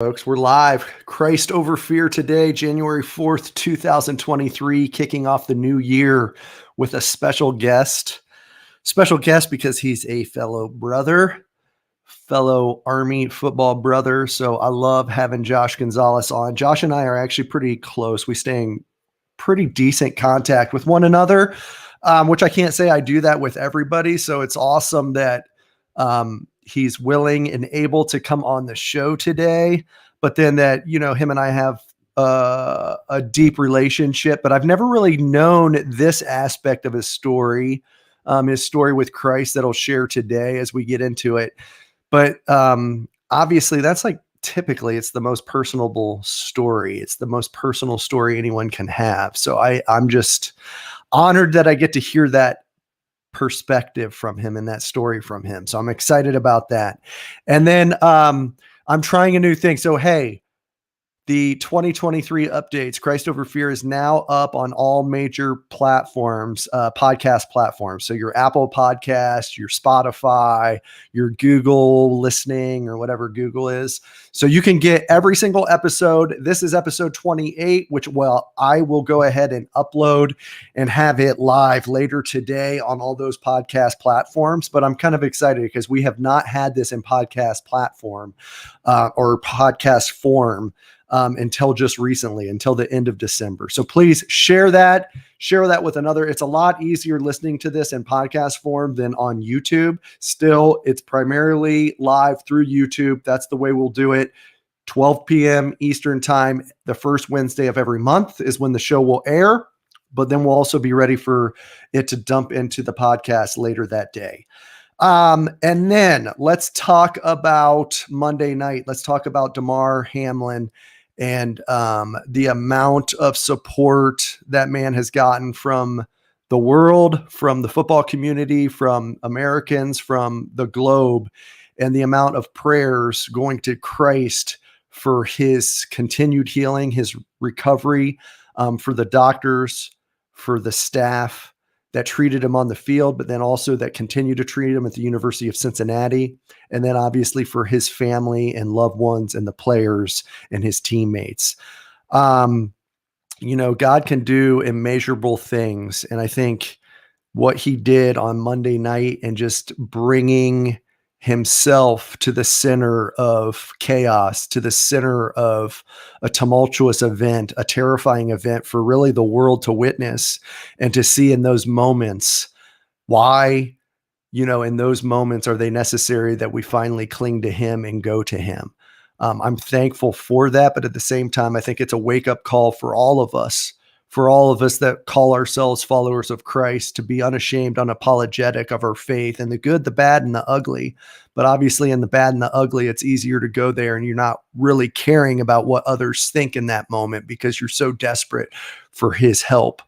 Folks, we're live. Christ over fear today, January 4th, 2023, kicking off the new year with a special guest. Special guest because he's a fellow brother, fellow Army football brother. So I love having Josh Gonzalez on. Josh and I are actually pretty close. We stay in pretty decent contact with one another, which I can't say I do that with everybody. So it's awesome that he's willing and able to come on the show today, but then that, him and I have a deep relationship, but I've never really known this aspect of his story with Christ that I'll share today as we get into it. But obviously that's typically it's the most personable story. It's the most personal story anyone can have. So I'm just honored that I get to hear that perspective from him and that story from him. So I'm excited about that. And then I'm trying a new thing. So, hey, the 2023 updates, Christ Over Fear, is now up on all major platforms, podcast platforms. So your Apple Podcast, your Spotify, your Google listening, or whatever Google is. So you can get every single episode. This is episode 28, which, I will go ahead and upload and have it live later today on all those podcast platforms. But I'm kind of excited because we have not had this in podcast platform or podcast form until just recently, until the end of December. So please share that with another. It's a lot easier listening to this in podcast form than on YouTube. Still, it's primarily live through YouTube. That's the way we'll do it. 12 p.m. Eastern time, the first Wednesday of every month is when the show will air, but then we'll also be ready for it to dump into the podcast later that day. And then let's talk about Monday night. Let's talk about Damar Hamlin and the amount of support that man has gotten from the world, from the football community, from Americans, from the globe, and the amount of prayers going to Christ for his continued healing, his recovery, for the doctors, for the staff that treated him on the field, but then also that continue to treat him at the University of Cincinnati. And then obviously for his family and loved ones and the players and his teammates. God can do immeasurable things. And I think what he did on Monday night and just bringing himself to the center of chaos, to the center of a tumultuous event, a terrifying event for really the world to witness and to see in those moments why, in those moments are they necessary that we finally cling to him and go to him. I'm thankful for that, but at the same time, I think it's a wake-up call for all of us that call ourselves followers of Christ, to be unashamed, unapologetic of our faith and the good, the bad, and the ugly. But obviously in the bad and the ugly, it's easier to go there and you're not really caring about what others think in that moment because you're so desperate for his help.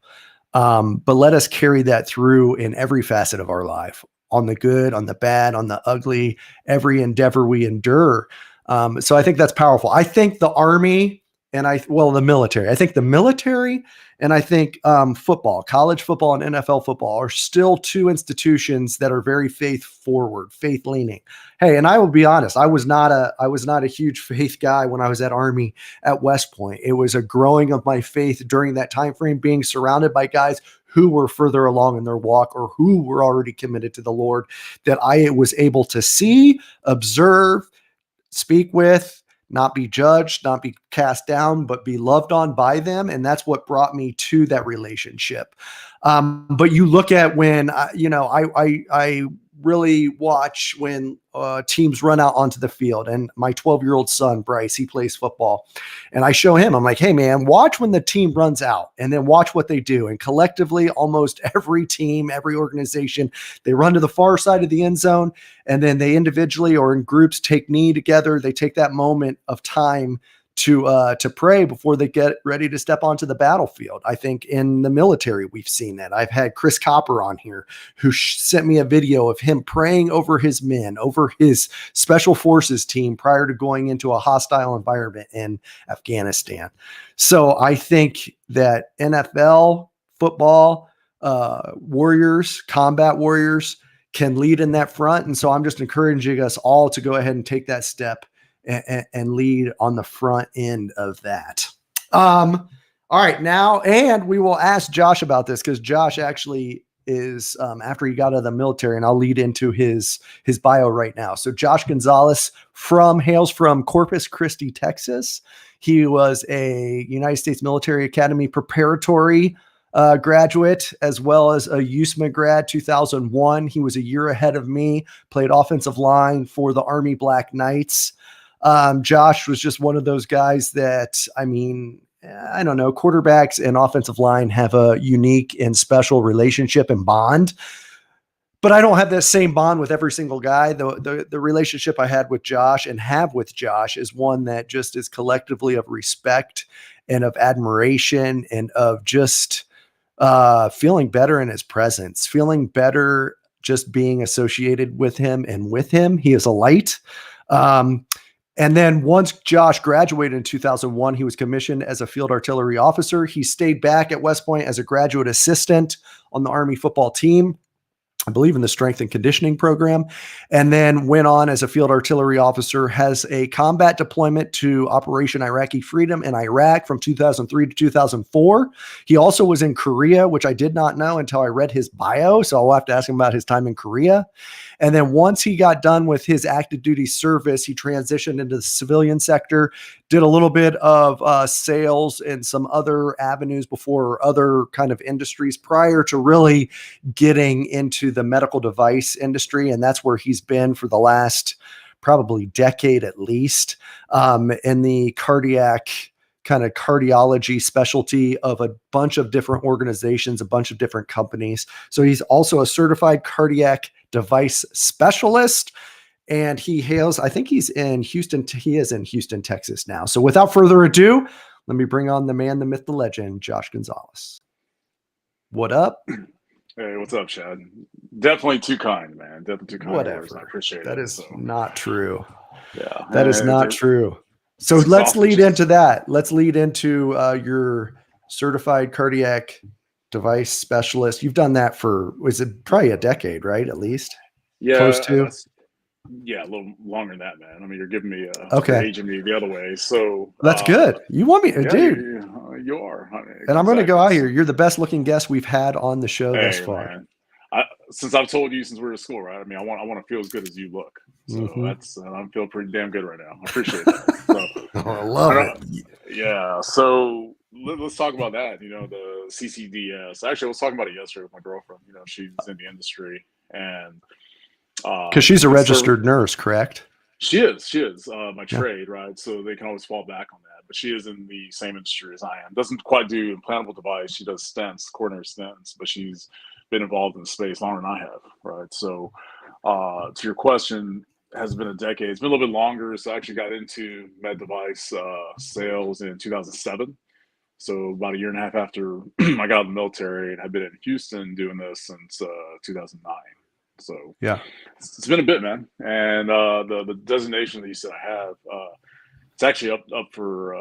But let us carry that through in every facet of our life, on the good, on the bad, on the ugly, every endeavor we endure. So I think that's powerful. I think the Army and the military. I think the military and I think football, college football and NFL football are still two institutions that are very faith forward, faith leaning. Hey, and I will be honest, I was not a huge faith guy when I was at Army at West Point. It was a growing of my faith during that time frame, being surrounded by guys who were further along in their walk or who were already committed to the Lord, that I was able to see, observe, speak with, not be judged, not be cast down, but be loved on by them. And that's what brought me to that relationship. But you look at when, I really watch when teams run out onto the field, and my 12-year-old son, Bryce, he plays football, and I show him, I'm like, hey man, watch when the team runs out and then watch what they do. And collectively, almost every team, every organization, they run to the far side of the end zone, and then they individually or in groups take knee together. They take that moment of time to pray before they get ready to step onto the battlefield. I think in the military, we've seen that. I've had Chris Copper on here who sent me a video of him praying over his men, over his special forces team prior to going into a hostile environment in Afghanistan. So I think that NFL football, warriors, combat warriors can lead in that front. And so I'm just encouraging us all to go ahead and take that step and lead on the front end of that. All right, now, and we will ask Josh about this because Josh actually is after he got out of the military, and I'll lead into his bio right now. So Josh Gonzalez hails from Corpus Christi, Texas. He was a United States Military Academy preparatory graduate, as well as a USMA grad 2001. He was a year ahead of me, played offensive line for the Army Black Knights. Josh was just one of those guys that, I mean, I don't know, quarterbacks and offensive line have a unique and special relationship and bond, but I don't have that same bond with every single guy. The relationship I had with Josh and have with Josh is one that just is collectively of respect and of admiration and of just feeling better in his presence, feeling better just being associated with him and with him. He is a light. And then once Josh graduated in 2001, he was commissioned as a field artillery officer. He stayed back at West Point as a graduate assistant on the Army football team, I believe in the strength and conditioning program, and then went on as a field artillery officer, has a combat deployment to Operation Iraqi Freedom in Iraq from 2003 to 2004. He also was in Korea, which I did not know until I read his bio. So I'll have to ask him about his time in Korea. And then once he got done with his active duty service, he transitioned into the civilian sector, did a little bit of sales and some other avenues before other kind of industries prior to really getting into the medical device industry. And that's where he's been for the last probably decade at least, in the cardiac kind of cardiology specialty of a bunch of different organizations, a bunch of different companies. So he's also a certified cardiac device specialist, and he hails, I think he's in Houston. He is in Houston, Texas now. So without further ado, let me bring on the man, the myth, the legend, Josh Gonzalez. What up? Hey, what's up, Chad? Definitely too kind, man. Definitely too kind. Whatever. Words. I appreciate that it. That is not true. Yeah. That is not true. So let's lead into that. Let's lead into your certified cardiac device specialist. You've done that for, was it probably a decade, right? At least? Yeah. Close to? Yeah, a little longer than that, man. I mean, you're giving me okay. aging me the other way. So that's good. You want me, yeah, dude? You are. And I'm going to go out here. You're the best looking guest we've had on the show thus far. Man. Since I've told you since we were at school, right? I mean, I want to feel as good as you look. So that's I'm feeling pretty damn good right now. I appreciate that. So, I love it. Yeah. So let's talk about that. You know, the CCDS. Actually, I was talking about it yesterday with my girlfriend. You know, she's in the industry, and because she's a registered nurse, correct? She is my trade, right? So they can always fall back on that. But she is in the same industry as I am. Doesn't quite do implantable device. She does stents, coronary stents, but she's been involved in the space longer than I have, right? So to your question, has been a decade. It's been a little bit longer. So I actually got into med device sales in 2007. So about a year and a half after I got out of the military, and I've been in Houston doing this since 2009. So yeah, it's been a bit, man. And the designation that you said I have, it's actually up for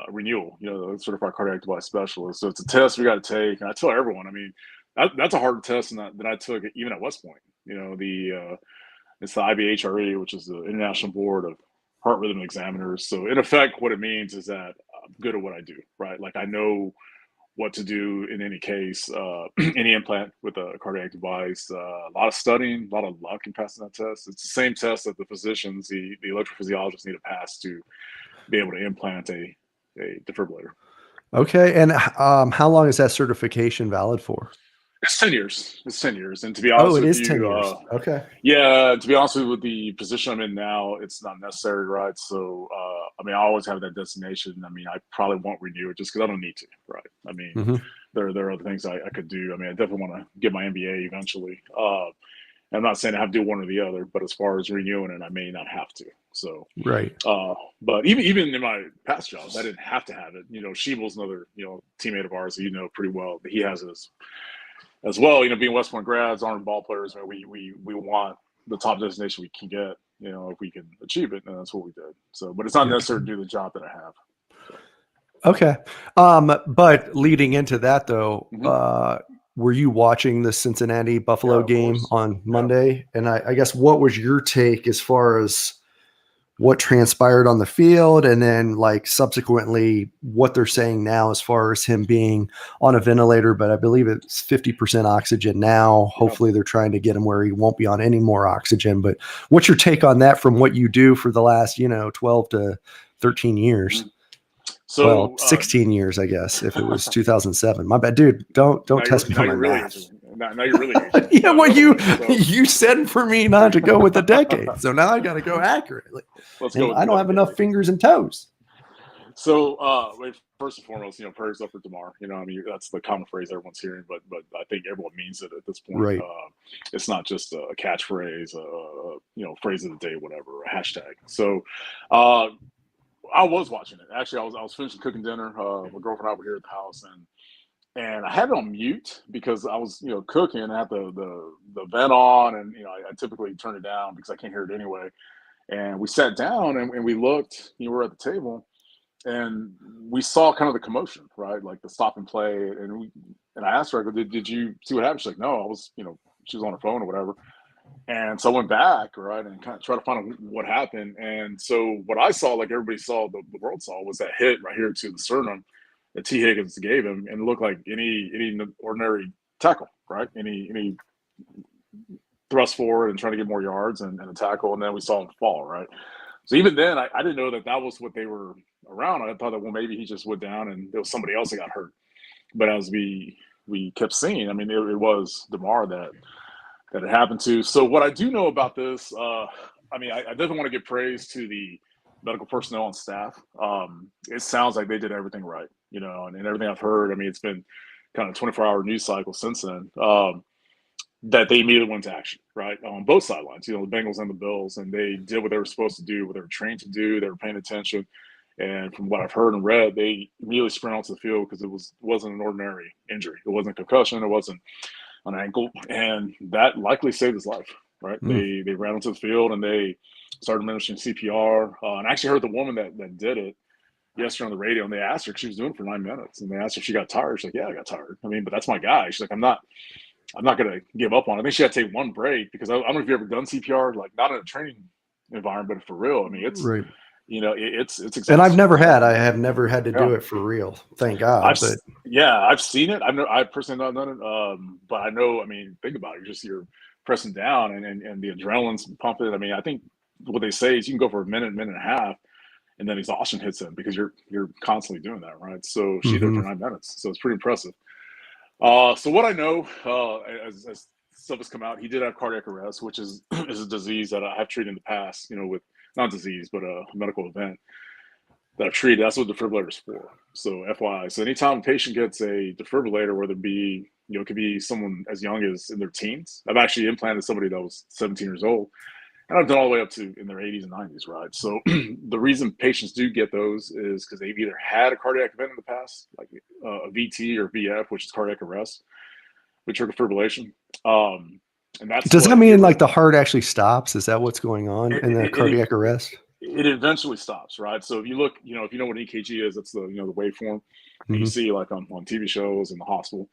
renewal. You know, the certified cardiac device specialist. So it's a test we got to take. And I tell everyone, I mean, that's a hard test that I took even at West Point. You know, it's the IBHRE, which is the International Board of Heart Rhythm Examiners. So in effect, what it means is that I'm good at what I do, right? Like I know what to do in any case, any implant with a cardiac device. A lot of studying, a lot of luck in passing that test. It's the same test that the physicians, the electrophysiologists need to pass to be able to implant a defibrillator. Okay, and how long is that certification valid for? It's 10 years. It's 10 years. And to be honest with you, 10 years. Okay. Yeah, to be honest with the position I'm in now, it's not necessary, right? So, I mean, I always have that destination. I mean, I probably won't renew it just because I don't need to, right? I mean, there are other things I could do. I mean, I definitely want to get my MBA eventually. I'm not saying I have to do one or the other, but as far as renewing it, I may not have to. So, right. But even in my past jobs, I didn't have to have it. You know, Sheeble's another, teammate of ours that you know pretty well, but he has his as well. You know, being West Point grads, Army ball players, we want the top designation we can get, if we can achieve it, and that's what we did. So, but it's not necessary to do the job that I have. So. Okay. But leading into that though, were you watching the Cincinnati Buffalo game on Monday? Yeah. And I guess what was your take as far as what transpired on the field, and then like subsequently what they're saying now as far as him being on a ventilator, but I believe it's 50% oxygen now. Hopefully they're trying to get him where he won't be on any more oxygen. But what's your take on that from what you do for the last, 12 to 13 years? So, well, 16 years, I guess, if it was 2007. My bad, dude. Don't test me on my math. Now you're really aging. Yeah, well, you said for me not to go with the decade, so now I got to go accurately. Let's go. I don't have enough fingers and toes. So, first and foremost, prayers up for Damar. I mean, that's the common phrase everyone's hearing, but I think everyone means it at this point. Right. It's not just a catchphrase, phrase of the day, whatever, a hashtag. So, I was watching it. Actually, I was finishing cooking dinner. My girlfriend and I were here at the house, and I had it on mute because I was, cooking and I had the vent on, and I typically turn it down because I can't hear it anyway. And we sat down and we looked. We were at the table, and we saw kind of the commotion, right? Like the stop and play. And I asked her, I go, did you see what happened? She's like, no, I was, she was on her phone or whatever. And so I went back, right, and kind of tried to find out what happened. And so what I saw, like everybody saw, the world saw, was that hit right here to the sternum that T. Higgins gave him, and it looked like any ordinary tackle, right? Any thrust forward and trying to get more yards and a tackle, and then we saw him fall, right? So even then, I didn't know that was what they were around. I thought that, well, maybe he just went down and there was somebody else that got hurt. But as we kept seeing, I mean, it was Damar that it happened to. So what I do know about this, I mean, I definitely want to give praise to the medical personnel and staff. It sounds like they did everything right, and everything I've heard, I mean, it's been kind of 24-hour news cycle since then, that they immediately went to action, right, on both sidelines, the Bengals and the Bills, and they did what they were supposed to do, what they were trained to do. They were paying attention. And from what I've heard and read, they immediately sprint onto the field because it wasn't an ordinary injury. It wasn't a concussion. It wasn't an ankle, and that likely saved his life, right? They ran onto the field and they started administering CPR. And I actually heard the woman that did it yesterday on the radio, and they asked her, because she was doing it for 9 minutes, and they asked her if she got tired. She's like, yeah, I got tired. I mean, but that's my guy. She's like, I'm not going to give up on it. I think she had to take one break because I don't know if you've ever done CPR, like not in a training environment, but for real. I mean, it's right. It's exhausting. And I have never had to do it for real. Thank God. I've seen it. I personally not done it. But I know, I mean, think about it. You're pressing down and the adrenaline's pumping. I mean, I think what they say is you can go for a minute and a half, and then exhaustion hits in because you're constantly doing that, right? So she did it for 9 minutes. So it's pretty impressive. So what I know, as stuff has come out, he did have cardiac arrest, which is a disease that I have treated in the past, with not disease, but a medical event that I've treated. That's what defibrillator is for. So FYI. So anytime a patient gets a defibrillator, whether it be, it could be someone as young as in their teens. I've actually implanted somebody that was 17 years old, and I've done all the way up to in their 80s and 90s, right? So the reason patients do get those is because they've either had a cardiac event in the past, like a VT or VF, which is cardiac arrest, ventricular fibrillation. And does that mean like the heart actually stops? Is that what's going on in the cardiac arrest? It eventually stops, right? So if you look, if you know what an EKG is, that's the the waveform you see like on TV shows in the hospital.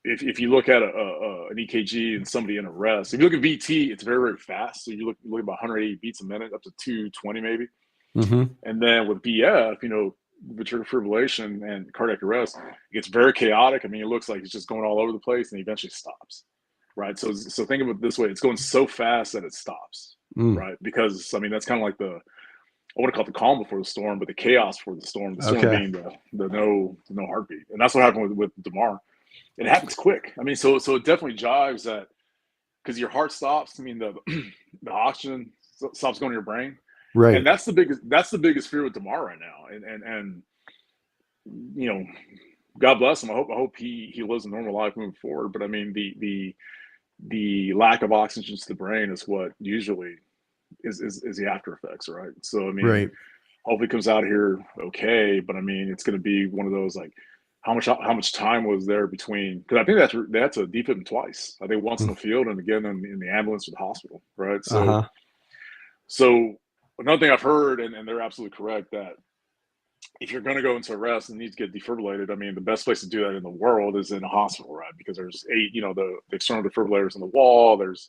If you look at an EKG and somebody in arrest, if you look at VT, it's very, very fast. So you look about 180 beats a minute, up to 220 maybe. And then with VF, ventricular fibrillation and cardiac arrest, it gets very chaotic. I mean, it looks like it's just going all over the place, and eventually stops, right? So think of it this way: it's going so fast that it stops, right? Because I mean, that's kind of like I want to call it the calm before the storm, but the chaos before the storm. The storm being the no heartbeat, and that's what happened with Damar. It happens quick. I mean, so it definitely jives that because your heart stops. I mean, the oxygen stops going to your brain. Right. And that's the biggest fear with Damar right now. And God bless him. I hope he lives a normal life moving forward. But I mean, the lack of oxygen to the brain is what usually is the after effects, right? So I mean, hopefully it comes out here okay. But I mean, it's going to be one of those like, how much time was there between? Because I think that's a defib him twice. I think once in the field and again in the ambulance or the hospital, right? So so another thing I've heard, and they're absolutely correct, that if you're going to go into arrest and need to get defibrillated, I mean, the best place to do that in the world is in a hospital, right? Because there's the external defibrillators on the wall. There's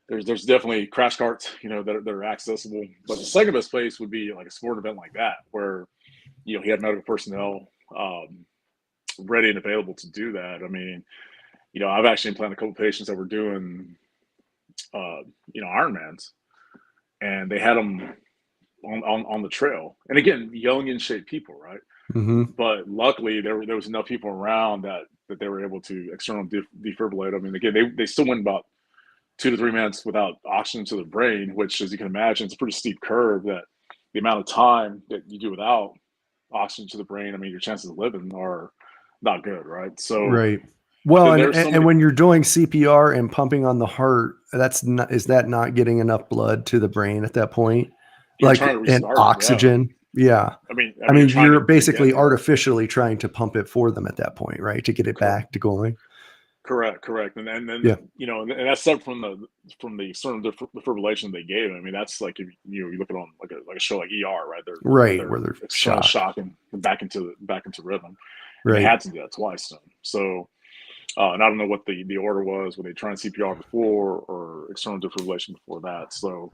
there's definitely crash carts, you know, that are accessible. But the second best place would be like a sport event like that, where you know he had medical personnel ready and available to do that. I mean, you know, I've actually implanted a couple patients that were doing, you know, Ironmans, and they had them on the trail. And again, young in shape people, right? Mm-hmm. But luckily, there was enough people around that they were able to external defibrillate. I mean, again, they still went about 2 to 3 minutes without oxygen to the brain, which, as you can imagine, it's a pretty steep curve. That the amount of time that you do without oxygen to the brain, I mean, your chances of living are not good, right? So Right. Well, and, there's so and many. when you're doing CPR and pumping on the heart, is that not getting enough blood to the brain at that point? You're Like, trying to and restart it, yeah. oxygen. Yeah. I I mean, you're mean, trying you're to get basically there. artificially trying to pump it for them at that point, right? To get it back to going. Correct. And Yeah. then you know, and that's separate from the external defibrillation they gave. I mean, that's like if you look at on like a show like ER, right? Right. They're Where they're external shocked. shocking back into rhythm, and they Right. had to do that twice. So and I don't know what the order was. Were they trying CPR before or external defibrillation before that? So,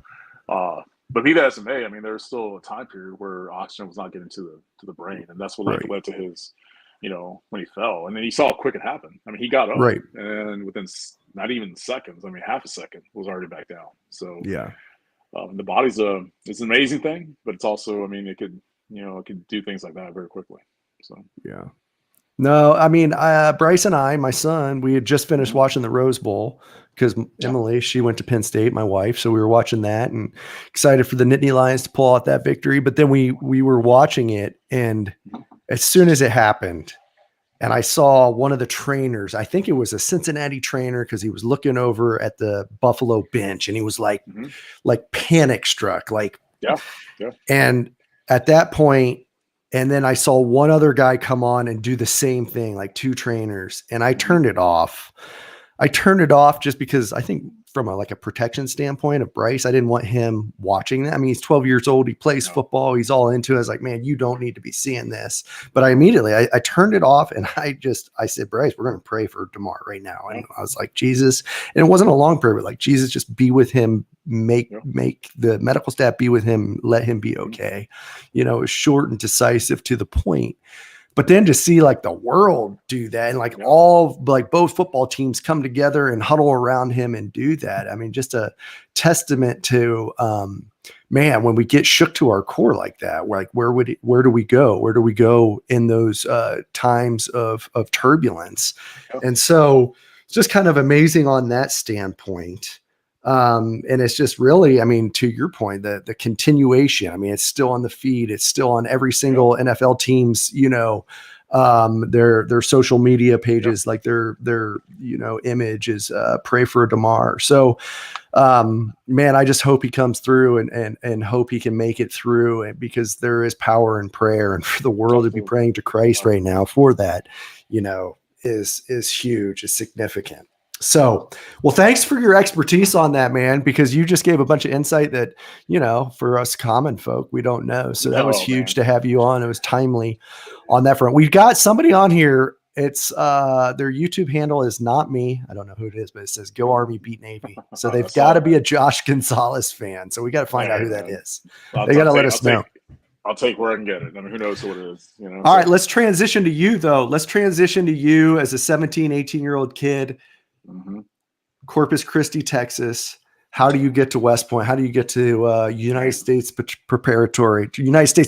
but be that as it may, I mean, there's still a time period where oxygen was not getting to the brain, and that's what Right. led to his, you know, when he fell. And then you saw how quick it happened. I mean, he got up, Right. and within not even seconds, I mean, half a second, was already back down. So, Yeah. the body's it's an amazing thing, but it's also, I mean, it could do things like that very quickly. So, Yeah. No, I mean, Bryce and I, my son, we had just finished watching the Rose Bowl because Emily, she went to Penn State, my wife. So we were watching that and excited for the Nittany Lions to pull out that victory. But then we were watching it, and as soon as it happened, and I saw one of the trainers, I think it was a Cincinnati trainer, because he was looking over at the Buffalo bench, and he was like panic struck, like, yeah. and at that point, and then I saw one other guy come on and do the same thing, like two trainers, and I turned it off. I turned it off just because I think from a protection standpoint of Bryce, I didn't want him watching that. I mean, he's 12 years old. He plays football. He's all into it. I was like, man, you don't need to be seeing this. But I immediately, I turned it off, and I said, Bryce, we're going to pray for DeMar right now. And I was like, Jesus, and it wasn't a long prayer, but like, Jesus, just be with him, make the medical staff be with him, let him be okay. You know, it was short and decisive to the point. But then to see like the world do that, and like both football teams come together and huddle around him and do that. I mean, just a testament to, man, when we get shook to our core like that, we're like, where do we go? Where do we go in those times of turbulence? And so it's just kind of amazing on that standpoint. And it's just really, I mean, to your point, the continuation, I mean, it's still on the feed. It's still on every single NFL team's, you know, their social media pages, like their, you know, image is, pray for DeMar. So, man, I just hope he comes through and hope he can make it through, because there is power in prayer, and for the world to be praying to Christ right now for that, you know, is huge, is significant. So, well, thanks for your expertise on that, man, because you just gave a bunch of insight that, you know, for us common folk, we don't know. So that was huge to have you on. It was timely on that front. We've got somebody on here. It's their YouTube handle is not me. I don't know who it is, but it says Go Army Beat Navy. So they've got to be a Josh Gonzalez fan. So we got to find out who that is. They got to let us know. I'll take where I can get it. I mean, who knows who it is, you know? All right, let's transition to you though. Let's transition to you as a 17, 18-year-old kid. Corpus Christi, Texas. How do you get to West Point? How do you get to United States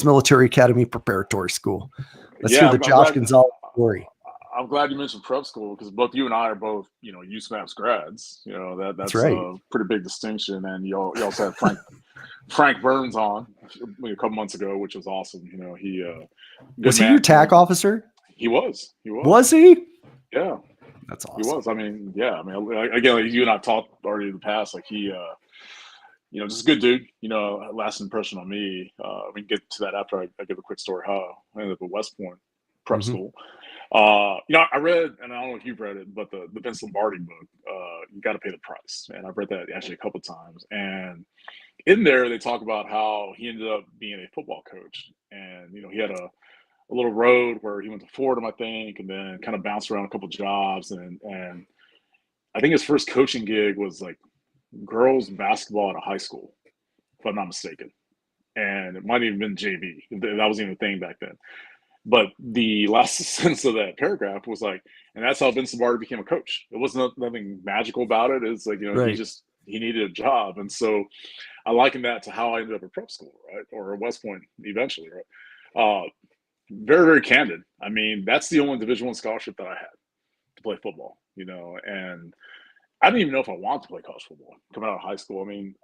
Military Academy Preparatory School? Let's hear the Josh Gonzalez story. I'm glad you mentioned prep school, because both you and I are both, you know, USMAP's grads. You know, that's right. A pretty big distinction. And you also had Frank Burns on a couple months ago, which was awesome. You know, he was he your TAC officer? He was. Was he? Yeah. That's awesome. He was. I mean, yeah. I mean, again, like you and I talked already in the past. Like he, you know, just a good dude. You know, last impression on me. We can get to that after I give a quick story how I ended up at West Point prep school. You know, I read, and I don't know if you've read it, but the Vince Lombardi book, You Got to Pay the Price, and I've read that actually a couple of times. And in there, they talk about how he ended up being a football coach, and you know, he had a little road where he went to Fordham, I think, and then kind of bounced around a couple of jobs. And I think his first coaching gig was like girls basketball at a high school, if I'm not mistaken. And it might have even been JV. That wasn't even a thing back then. But the last sentence of that paragraph was like, and that's how Vince Lombardi became a coach. It wasn't nothing magical about it. It's like, Right. he needed a job. And so I liken that to how I ended up at prep school, right? Or at West Point eventually, right? Very, very candid. I mean, that's the only Division I scholarship that I had to play football, and I didn't even know if I wanted to play college football coming out of high school. I mean,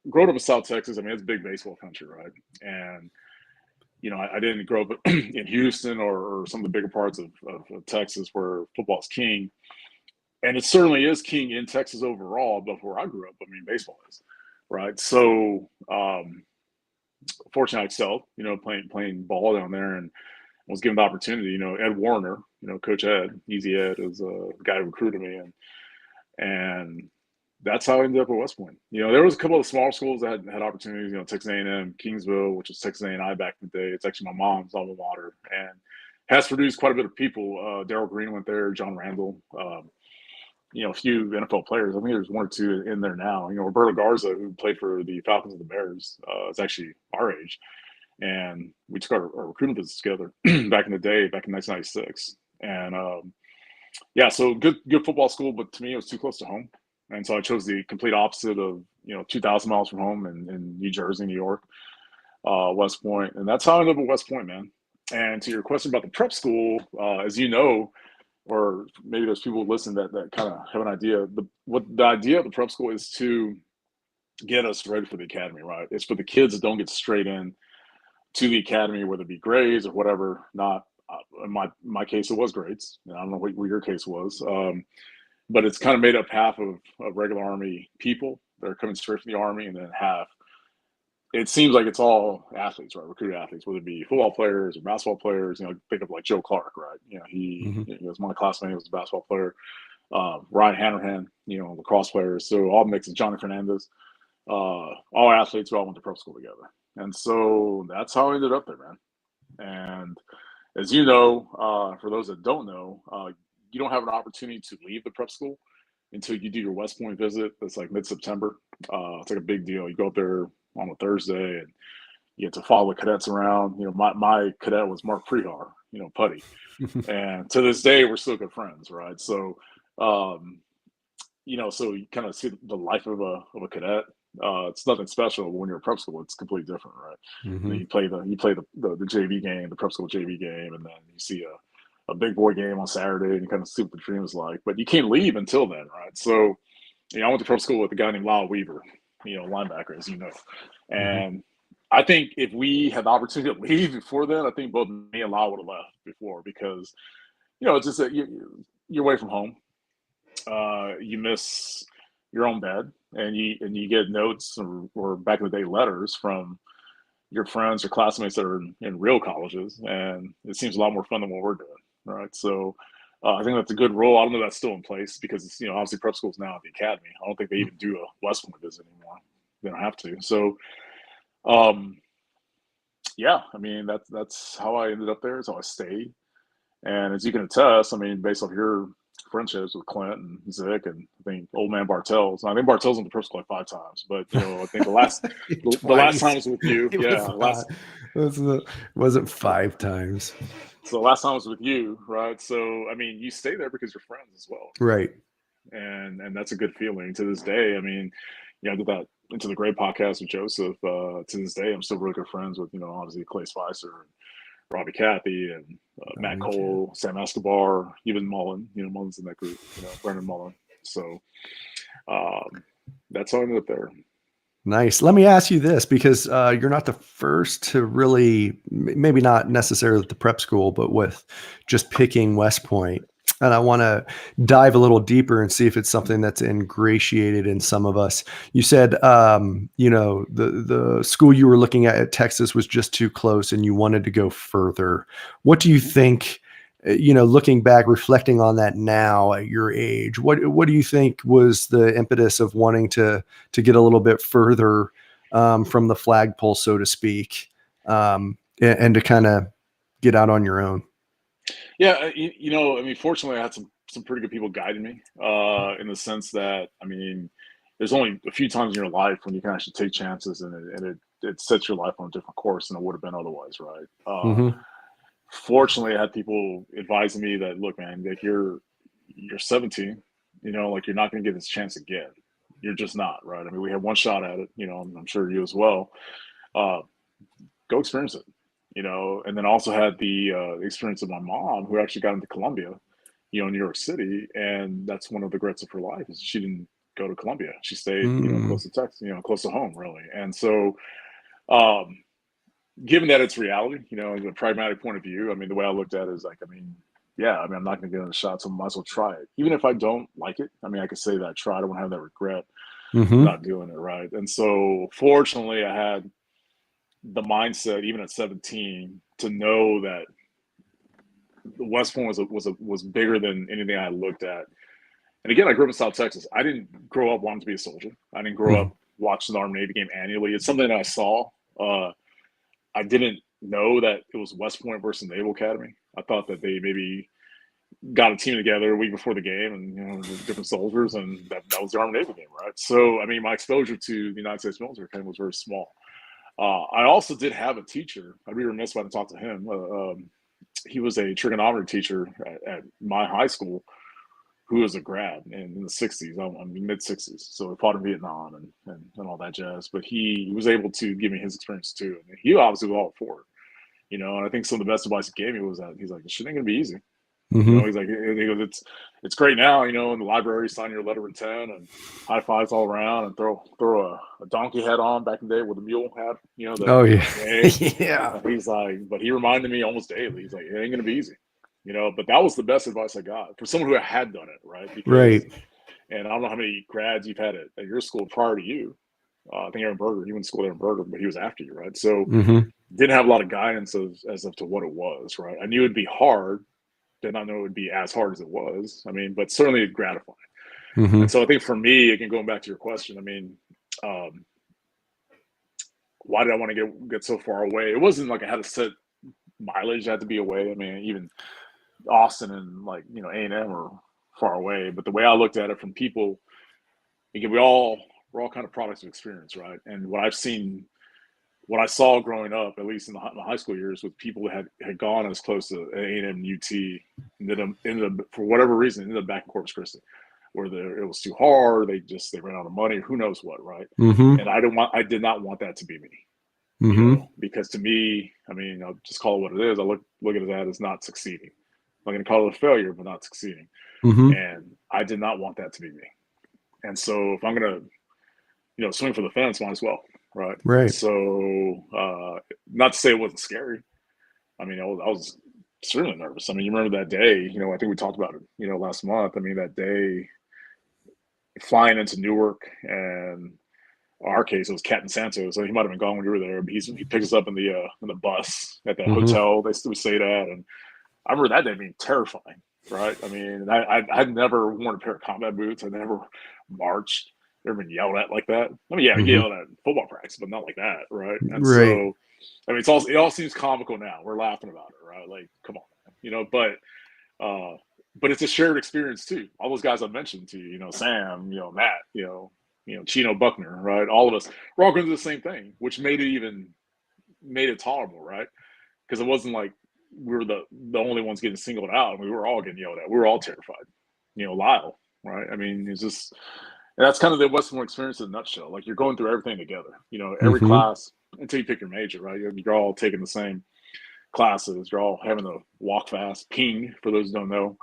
growing up in South Texas, I mean, it's big baseball country, right? And I didn't grow up in Houston or some of the bigger parts of Texas where football is king. And it certainly is king in Texas overall, but where I grew up, I mean, baseball is, right? So, fortunately, I excelled, playing ball down there and was given the opportunity. Ed Warner, Coach Ed, Easy Ed, is a guy who recruited me. And that's how I ended up at West Point. There was a couple of smaller schools that had opportunities. Texas A&M, Kingsville, which was Texas A&I back in the day. It's actually my mom's alma mater, and has produced quite a bit of people. Darrell Green went there, John Randall, a few NFL players. I think there's one or two in there now. Roberto Garza, who played for the Falcons and the Bears, is actually our age, and we took our recruiting business together back in the day, back in 1996, and so good football school, but to me it was too close to home. And so I chose the complete opposite of, 2,000 miles from home in New Jersey, New York, West Point. And that's how I ended up at West Point, man. And to your question about the prep school, as you know, or maybe there's people who listen that kind of have an idea. The idea of the prep school is to get us ready for the academy, right? It's for the kids that don't get straight in to the academy, whether it be grades or whatever. Not in my case, it was grades. And I don't know what your case was. But it's kind of made up half of regular Army people that are coming straight from the Army, and then half, it seems like it's all athletes, right? Recruited athletes, whether it be football players or basketball players. Think of like Joe Clark, right? He was my classmate, he was a basketball player. Ryan Hanrahan, lacrosse players. So all mixed. Johnny Fernandez, all athletes who all went to prep school together. And so that's how I ended up there, man. And as you know, for those that don't know, you don't have an opportunity to leave the prep school until you do your West Point visit. That's like mid-September. It's like a big deal. You go up there on a Thursday and you get to follow the cadets around. My cadet was Mark Prehar, Putty. And to this day, we're still good friends, right? So, so you kind of see the life of a cadet. It's nothing special, but when you're at prep school, it's completely different, right? Mm-hmm. You play the JV game, the prep school JV game, and then you see a big boy game on Saturday, and you kind of see what the dream is like. But you can't leave until then, right? So, I went to prep school with a guy named Lyle Weaver, linebacker, as you know. And I think if we had the opportunity to leave before then, I think both me and Lyle would have left before, because, it's just that you're away from home. You miss your own bed, and you get notes or back in the day letters from your friends or classmates that are in real colleges, and it seems a lot more fun than what we're doing, right? So I think that's a good rule. I don't know if that's still in place, because it's, obviously prep school's now at the academy. I don't think they even do a West Point visit anymore. They don't have to. So, I mean, that's how I ended up there. It's how I stayed. And as you can attest, I mean, based off your friendships with Clint and Zick and I think old man Bartels. I think Bartels went to prep school like 5 times, but I think the last time was with you. Wasn't 5 times. So the last time was with you, right? So I mean, you stay there because you're friends as well, right? And that's a good feeling to this day. I mean, I did that Into the Great podcast with Joseph. To this day, I'm still really good friends with obviously Clay Spicer and Robbie Cathy and Matt Cole, Sam Escobar, even Mullen. Mullen's in that group. Brendan Mullen. So that's how I ended up there. Nice. Let me ask you this, because you're not the first to really, maybe not necessarily at the prep school, but with just picking West Point. And I want to dive a little deeper and see if it's something that's ingratiated in some of us. You said, the school you were looking at Texas was just too close and you wanted to go further. What do you think, looking back, reflecting on that now at your age, what do you think was the impetus of wanting to get a little bit further from the flagpole, so to speak, and to kind of get out on your own? Yeah, I mean, fortunately, I had some pretty good people guiding me in the sense that, I mean, there's only a few times in your life when you can actually take chances, and it sets your life on a different course than it would have been otherwise, right? Fortunately, I had people advising me that, look, man, like you're 17, like you're not going to get this chance again. You're just not, right? I mean, we had one shot at it, I'm sure you as well. Go experience it, and then also had the experience of my mom, who actually got into Columbia, in New York City, and that's one of the regrets of her life is she didn't go to Columbia. She stayed, close to Texas, close to home, really. And so, given that it's reality, the pragmatic point of view, I mean, the way I looked at it is like, I'm not going to get in the shot, so I might as well try it. Even if I don't like it, I mean, I could say that I tried. I won't have that regret not doing it, right? And so, fortunately, I had the mindset, even at 17, to know that West Point was bigger than anything I looked at. And again, I grew up in South Texas. I didn't grow up wanting to be a soldier. I didn't grow up watching the Army Navy game annually. It's something that I saw. I didn't know that it was West Point versus Naval Academy. I thought that they maybe got a team together a week before the game, and different soldiers, and that was the Army Navy game, right? So, I mean, my exposure to the United States military was very small. I also did have a teacher. I'd be remiss if I didn't talk to him. He was a trigonometry teacher at my high school, who was a grad in the 60s, mid 60s. So he fought in Vietnam and all that jazz. But he was able to give me his experience too. And he obviously was all for it, and I think some of the best advice he gave me was that he's like, this shit ain't gonna be easy. He's like, he goes, it's great now, in the library, sign your letter of intent and high fives all around and throw a donkey hat on back in the day with a mule hat, yeah. He's like, but he reminded me almost daily. He's like, it ain't gonna be easy. But that was the best advice I got for someone who had done it, right? Right. And I don't know how many grads you've had at your school prior to you. I think Aaron Berger, he went to school there in Berger, but he was after you, right? So didn't have a lot of guidance as to what it was, right? I knew it'd be hard. Did not know it would be as hard as it was. I mean, but certainly gratifying. And so I think for me, again, going back to your question, I mean, why did I want to get so far away? It wasn't like I had a set mileage I had to be away. I mean, even Austin and A&M are far away, but the way I looked at it from people, again, we're all kind of products of experience, right? And what I saw growing up, at least in my high school years, with people that had gone as close to A&M, UT, and ended up for whatever reason ended up back in Corpus Christi, where it was too hard. They ran out of money. Who knows what, right? And I did not want that to be me, because to me, I mean, I'll just call it what it is. I look at that as not succeeding. I'm going to call it a failure, but not succeeding. And I did not want that to be me. And so if I'm going to, swing for the fence, might as well. Right. So, not to say it wasn't scary. I mean, I was certainly nervous. I mean, you remember that day, I think we talked about it, last month. I mean, that day flying into Newark, and in our case, it was Captain Santos. So he might've been gone when you were there, but he picked us up in the bus at that hotel we stayed at. And I remember that day being terrifying. Right. I mean, I'd never worn a pair of combat boots. I never marched. Never been yelled at like that. I mean, yelled at football practice, but not like that, right? And so, I mean, it all seems comical now. We're laughing about it, right? Like, come on, but it's a shared experience too. All those guys I mentioned to you, Sam, Matt, Chino Buckner, right? All of us, we're all going through the same thing, which made it tolerable, right? Because it wasn't like we were the only ones getting singled out. We were all getting yelled at. We were all terrified. Lyle, right? I mean, it's just. And that's kind of the West Point experience in a nutshell. Like, you're going through everything together, every class until you pick your major, right? You're all taking the same classes. You're all having to walk fast, ping, for those who don't know,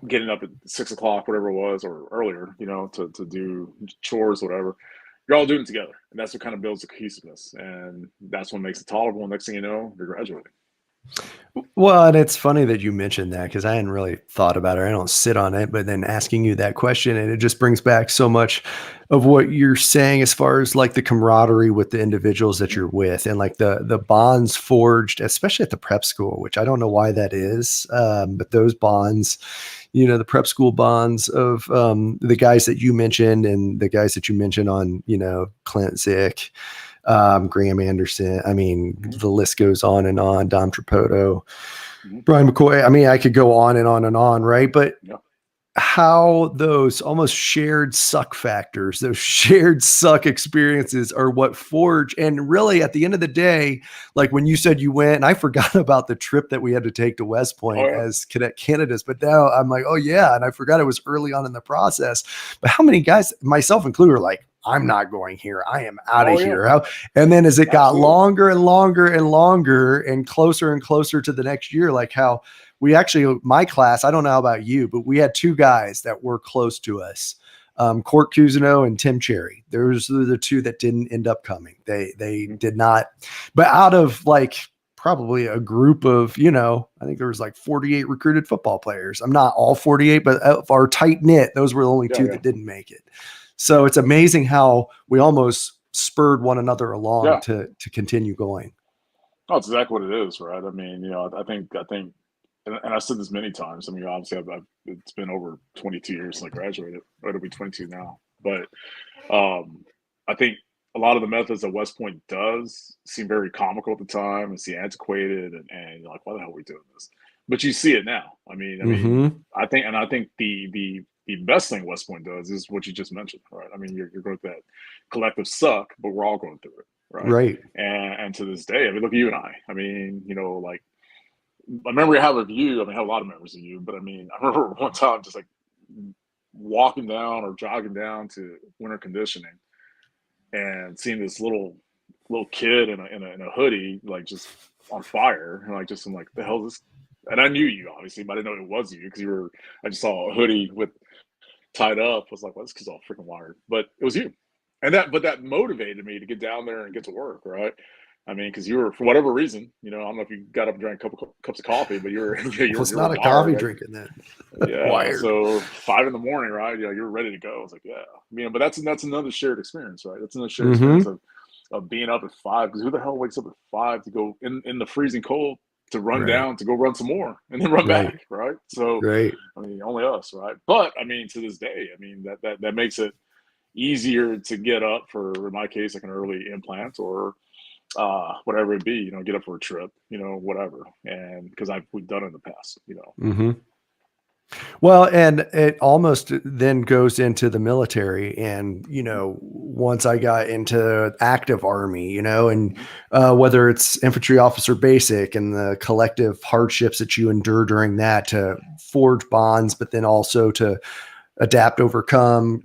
getting up at 6 o'clock, whatever it was, or earlier, to do chores, whatever. You're all doing it together. And that's what kind of builds the cohesiveness. And that's what makes it tolerable. And next thing you know, you're graduating. Well, and it's funny that you mentioned that, because I hadn't really thought about it. I don't sit on it, but then asking you that question, and it just brings back so much of what you're saying as far as like the camaraderie with the individuals that you're with, and like the bonds forged, especially at the prep school, which I don't know why that is. But those bonds, the prep school bonds of the guys that you mentioned and the guys that you mentioned on, Clint Zick, Graham Anderson. I mean, the list goes on and on. Dom Tripotto, Brian McCoy. I mean, I could go on and on and on, right? But how those almost shared suck factors, those shared suck experiences are what forge. And really at the end of the day, like when you said you went, and I forgot about the trip that we had to take to West Oh Point yeah. as cadet candidates, but now I'm like, oh yeah. And I forgot it was early on in the process. But how many guys, myself included, are like, I'm not going here. I am out Oh of yeah. here. And then as it got Absolutely. longer and longer and longer and closer to the next year, like how we actually, my class, I don't know about you, but we had two guys that were close to us, Court Cousineau and Tim Cherry. Those are the two that didn't end up coming. They did not, but out of like probably a group of, I think there was like 48 recruited football players. I'm not all 48, but of our tight knit, those were the only Yeah, two yeah. that didn't make it. So it's amazing how we almost spurred one another along Yeah. to continue going. Oh, it's exactly what it is, right? I mean, I think, and I've said this many times. I mean, obviously, it's been over 22 years since I graduated, or it'll be 22 now. But I think a lot of the methods that West Point does seem very comical at the time and seem antiquated, and you're like, why the hell are we doing this? But you see it now. I mean, Mm-hmm. I think the best thing West Point does is what you just mentioned, right? I mean, you're going through that collective suck, but we're all going through it, right? Right. And to this day, I mean, look at you and I. I mean, like a memory I have of you. I mean, I have a lot of memories of you, but I mean, I remember one time just like walking down or jogging down to winter conditioning and seeing this little kid in a hoodie like just on fire, and like just I'm like, the hell is this? And I knew you obviously, but I didn't know it was you because you were. I just saw a hoodie with tied up. I was like, well, this kid's all freaking wired, but it was you. But that motivated me to get down there and get to work, right? I mean, because you were, for whatever reason, I don't know if you got up and drank a couple cups of coffee, but you're Well, it's you're not a wired, coffee right? drinking then. Yeah. Wired. So 5 in the morning, right? You're ready to go. I was like, yeah. But that's another shared experience, right? That's another shared experience Mm-hmm. of being up at 5. Because who the hell wakes up at 5 to go in the freezing cold to run Right. down to go run some more and then run Right. back, right? So Right. I mean, only us, right? But I mean, to this day, I mean that makes it easier to get up for, in my case, like an early implant or whatever it be, get up for a trip, whatever. And because we've done it in the past. Mm-hmm. Well, and it almost then goes into the military. And, once I got into active army, and Mhm. whether it's infantry officer basic and the collective hardships that you endure during that to forge bonds, but then also to adapt, overcome,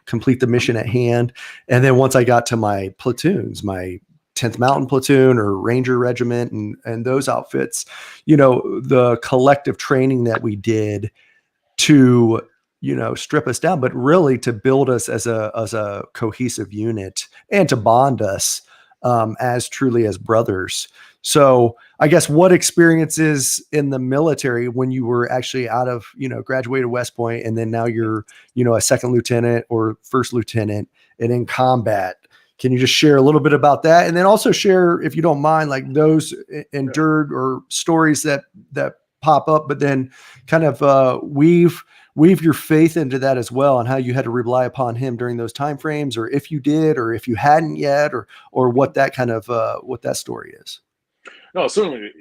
complete the mission at hand. And then once I got to my platoons, my 10th Mountain Platoon or Ranger Regiment and those outfits, the collective training that we did to, strip us down, but really to build us as a cohesive unit and to bond us as truly as brothers. So I guess what experiences in the military when you were actually out of, graduated West Point and then now you're, a second lieutenant or first lieutenant and in combat. Can you just share a little bit about that? And then also share, if you don't mind, like those Yeah. endured or stories that pop up, but then kind of weave your faith into that as well, and how you had to rely upon him during those time frames, or if you did, or if you hadn't yet, or what that kind of what that story is. No, certainly,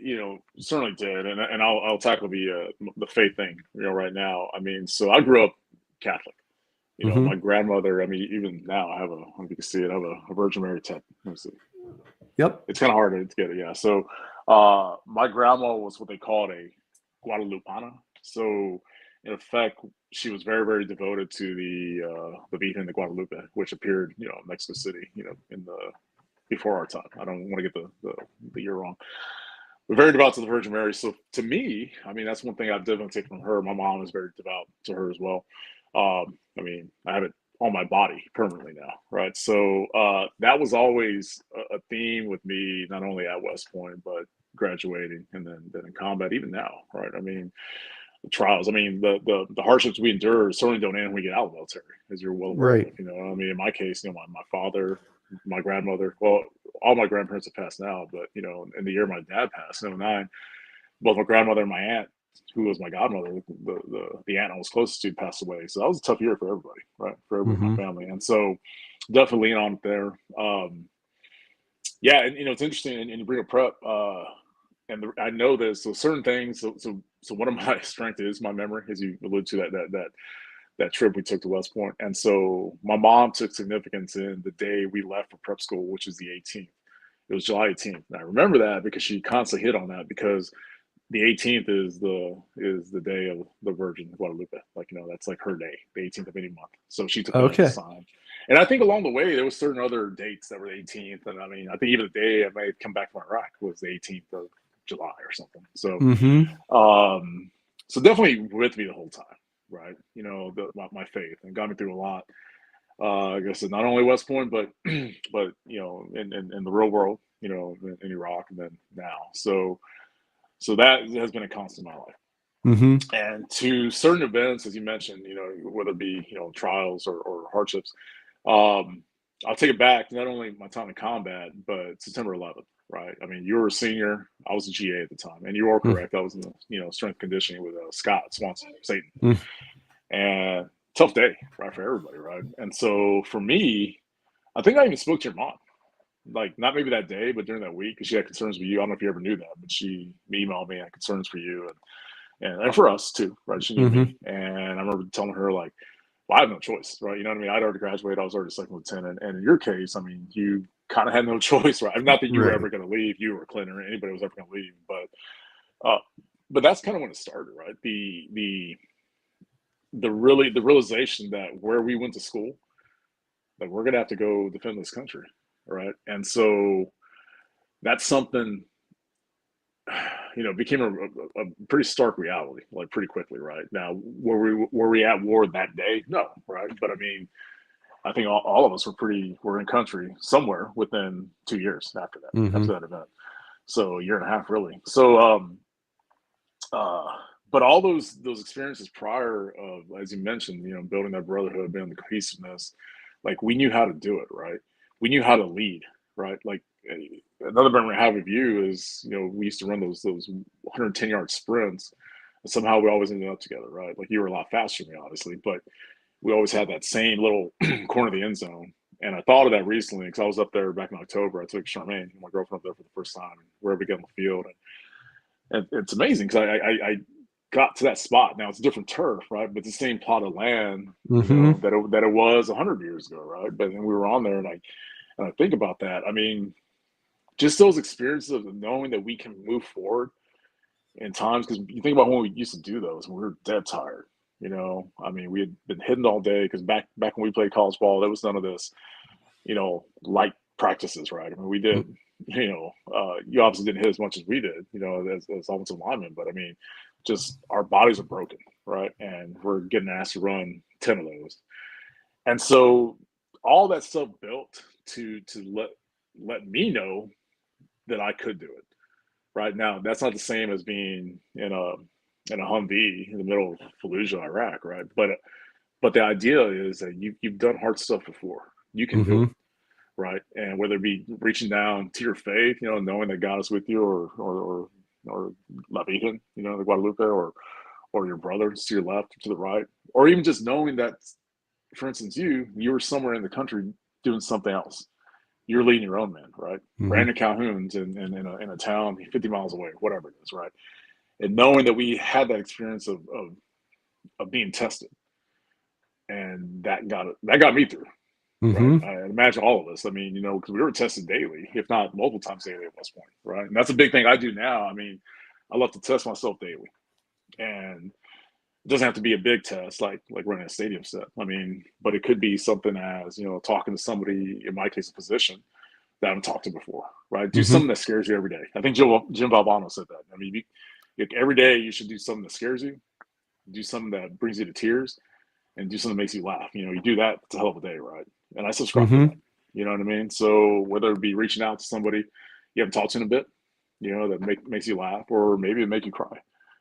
certainly did, and I'll tackle the faith thing, right now. I mean, so I grew up Catholic. Mm-hmm. My grandmother. I mean, even now, I don't know if you can see it. I have a Virgin Mary tent. Let me see. Yep. It's kind of hard to get it. Yeah. So, my grandma was what they called a Guadalupana. So, in effect, she was very, very devoted to the Virgen de Guadalupe, which appeared, in Mexico City, in the before our time. I don't want to get the year wrong. We're very devout to the Virgin Mary. So to me, I mean, that's one thing I've definitely taken from her. My mom is very devout to her as well. I mean, I have it on my body permanently now, right? So that was always a theme with me, not only at West Point, but graduating and then in combat, even now, right? I mean, the trials. I mean, the hardships we endure certainly don't end when we get out of the military, as you're well aware of. Right. I mean, in my case, my father, my grandmother, well, all my grandparents have passed now, but in the year my dad passed in '09, both my grandmother and my aunt, who was my godmother, the aunt I was closest to, passed away. So that was a tough year for everybody, right? For everybody in Mm-hmm. my family, and so definitely lean on it there. Yeah, and it's interesting, and you bring up prep. I know this. So certain things. So one of my strengths is my memory, as you alluded to that trip we took to West Point. And so my mom took significance in the day we left for prep school, which is the 18th. It was July 18th. And I remember that because she constantly hit on that, because the 18th is the day of the Virgin Guadalupe. Like, that's like her day, the 18th of any month. So she took that as a Okay. sign. And I think along the way there was certain other dates that were the 18th. And I mean, I think even the day I may have come back from Iraq was the 18th of July or something. So so definitely with me the whole time, right? My faith, and got me through a lot. I guess not only West Point, but in the real world, in Iraq, and then now. So that has been a constant in my life. And to certain events, as you mentioned, whether it be trials or hardships, I'll take it back. Not only my time in combat, but September 11th. Right. I mean, you were a senior. I was a GA at the time, and you are correct. I was in the strength conditioning with Scott Swanson, Satan, and tough day, right, for everybody, right. And so for me, I think I even spoke to your mom, like not maybe that day, but during that week, because she had concerns with you. I don't know if you ever knew that, but she emailed me, had concerns for you and for us too, right? She knew me, and I remember telling her like, well, I have no choice, right? You know what I mean? I'd already graduated. I was already second lieutenant, and in your case, I mean, you kind of had no choice, right? Not that you were ever going to leave, you or Clinton or anybody was ever going to leave, but that's kind of when it started, right? The realization that where we went to school, that we're going to have to go defend this country, right? And so that's something, became a pretty stark reality, like pretty quickly, right? Now, were we at war that day? No, right? But I mean, I think all of us were in country somewhere within 2 years after that event. So a year and a half, really. So, but all those experiences prior of, as you mentioned, building that brotherhood, building the cohesiveness, like we knew how to do it, right? We knew how to lead, right? Like another memory I have of you is, we used to run those 110-yard sprints, and somehow we always ended up together, right? Like you were a lot faster than me, obviously, but we always had that same little corner of the end zone. And I thought of that recently because I was up there back in October. I took Charmaine, my girlfriend, up there for the first time. Wherever we get on the field, and it's amazing because I got to that spot. Now it's a different turf, right? But it's the same plot of land that it was 100 years ago, right? But then we were on there, and I think about that. I mean, just those experiences of knowing that we can move forward in times, because you think about when we used to do those, and we were dead tired. I mean, we had been hitting all day because back when we played college ball, there was none of this, light practices, right? I mean, we did, you obviously didn't hit as much as we did, as offensive linemen, but I mean, just our bodies are broken, right? And we're getting asked to run 10 of those. And so all that stuff built to let me know that I could do it. Right now, that's not the same as being in a Humvee in the middle of Fallujah, Iraq, right? But the idea is that you've done hard stuff before. You can do it, right? And whether it be reaching down to your faith, knowing that God is with you, or La Virgen, the Guadalupe, or your brothers to your left or to the right, or even just knowing that, for instance, you were somewhere in the country doing something else. You're leading your own men, right? Brandon Calhoun's in a town 50 miles away, whatever it is, right? And knowing that we had that experience of being tested, and that got me through. Right? I imagine all of us. I mean, because we were tested daily, if not multiple times daily at West Point, right? And that's a big thing I do now. I mean, I love to test myself daily, and it doesn't have to be a big test like running a stadium set. I mean, but it could be something as talking to somebody, in my case, a physician that I haven't talked to before, right? Do something that scares you every day. I think Jim Valvano said that. I mean, every day you should do something that scares you, do something that brings you to tears, and do something that makes you laugh. You do that, it's a hell of a day, right? And I subscribe to that. You know what I mean? So whether it be reaching out to somebody you haven't talked to in a bit, that makes you laugh, or maybe it make you cry.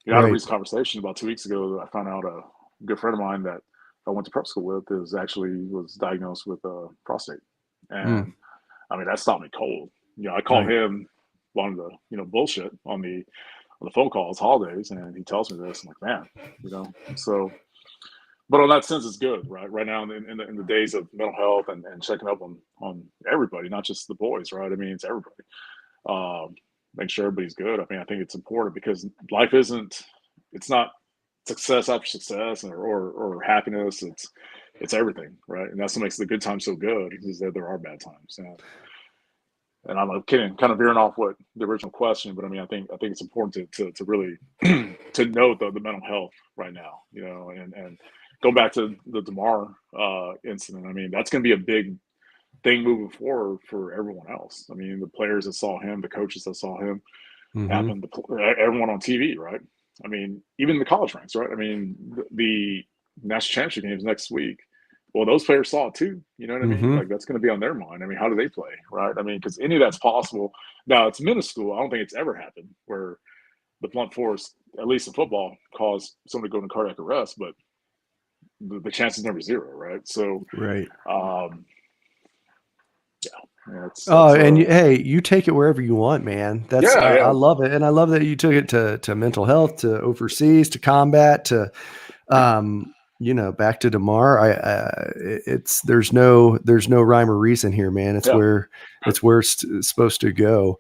I had a recent conversation about 2 weeks ago that I found out a good friend of mine that I went to prep school with was diagnosed with prostate. And I mean, that stopped me cold. I call him, wanted to, bullshit on the phone calls, holidays, and he tells me this. I'm like, man, so. But on that sense, it's good, right? Right now, in the days of mental health and checking up on everybody, not just the boys, right? I mean, it's everybody. make sure everybody's good. I mean, I think it's important because life isn't, it's not success after success or happiness. It's everything, right? And that's what makes the good times so good, is that there are bad times. And I'm kidding, kind of veering off what the original question, but I mean, I think it's important to really to note the mental health right now, you know, and go back to the DeMar incident. I mean, that's going to be a big thing moving forward for everyone else. I mean, the players that saw him, the coaches that saw him, happened to everyone on TV, right? I mean, even the college ranks, right? I mean, the national championship games next week. Well, those players saw it too. You know what I mean? Like, that's going to be on their mind. I mean, how do they play, right? I mean, because any of that's possible. Now, it's minuscule. I don't think it's ever happened where the blunt force, at least in football, caused somebody to go into cardiac arrest, but the chance is never zero, right? So, Right. Yeah, you take it wherever you want, man. That's yeah. I love it, and I love that you took it to mental health, to overseas, to combat, to back to DeMar. There's no rhyme or reason here, man. It's Yeah. where it's supposed to go.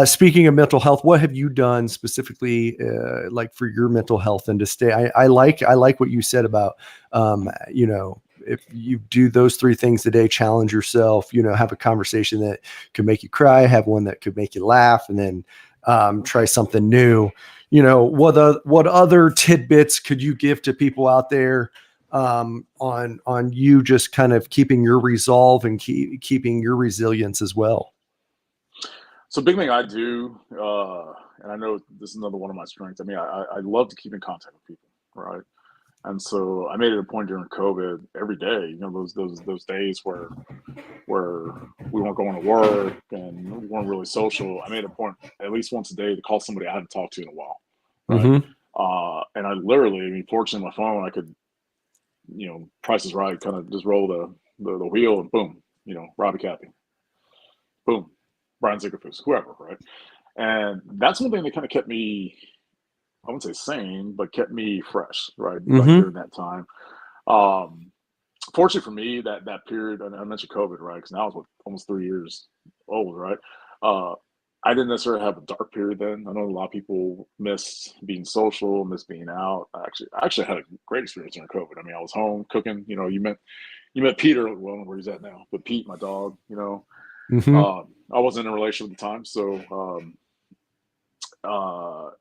Speaking of mental health, what have you done specifically, like for your mental health and to stay? I like what you said about, if you do those 3 things a day, challenge yourself, have a conversation that could make you cry, have one that could make you laugh, and then try something new. What other tidbits could you give to people out there on you just kind of keeping your resolve and keeping your resilience as well? So big thing I do, and I know this is another one of my strengths. I mean, I love to keep in contact with people, right? And so I made it a point during COVID every day. Those days where we weren't going to work and we weren't really social. I made a point at least once a day to call somebody I hadn't talked to in a while, right? And I literally, I mean, fortunately, my phone, I could, Price is Right, kind of just roll the wheel and boom, Robbie Cappy, boom, Brian Zickerfus, whoever, right? And that's one thing that kind of kept me, I wouldn't say sane, but kept me fresh, right? Like during that time. Fortunately for me, that period, and I mentioned COVID, right? Because now it's almost 3 years old, right? I didn't necessarily have a dark period then. I know a lot of people miss being social, miss being out. I actually had a great experience during COVID. I mean, I was home cooking. You met Peter. Well, I don't know where he's at now, but Pete, my dog. I wasn't in a relationship at the time, so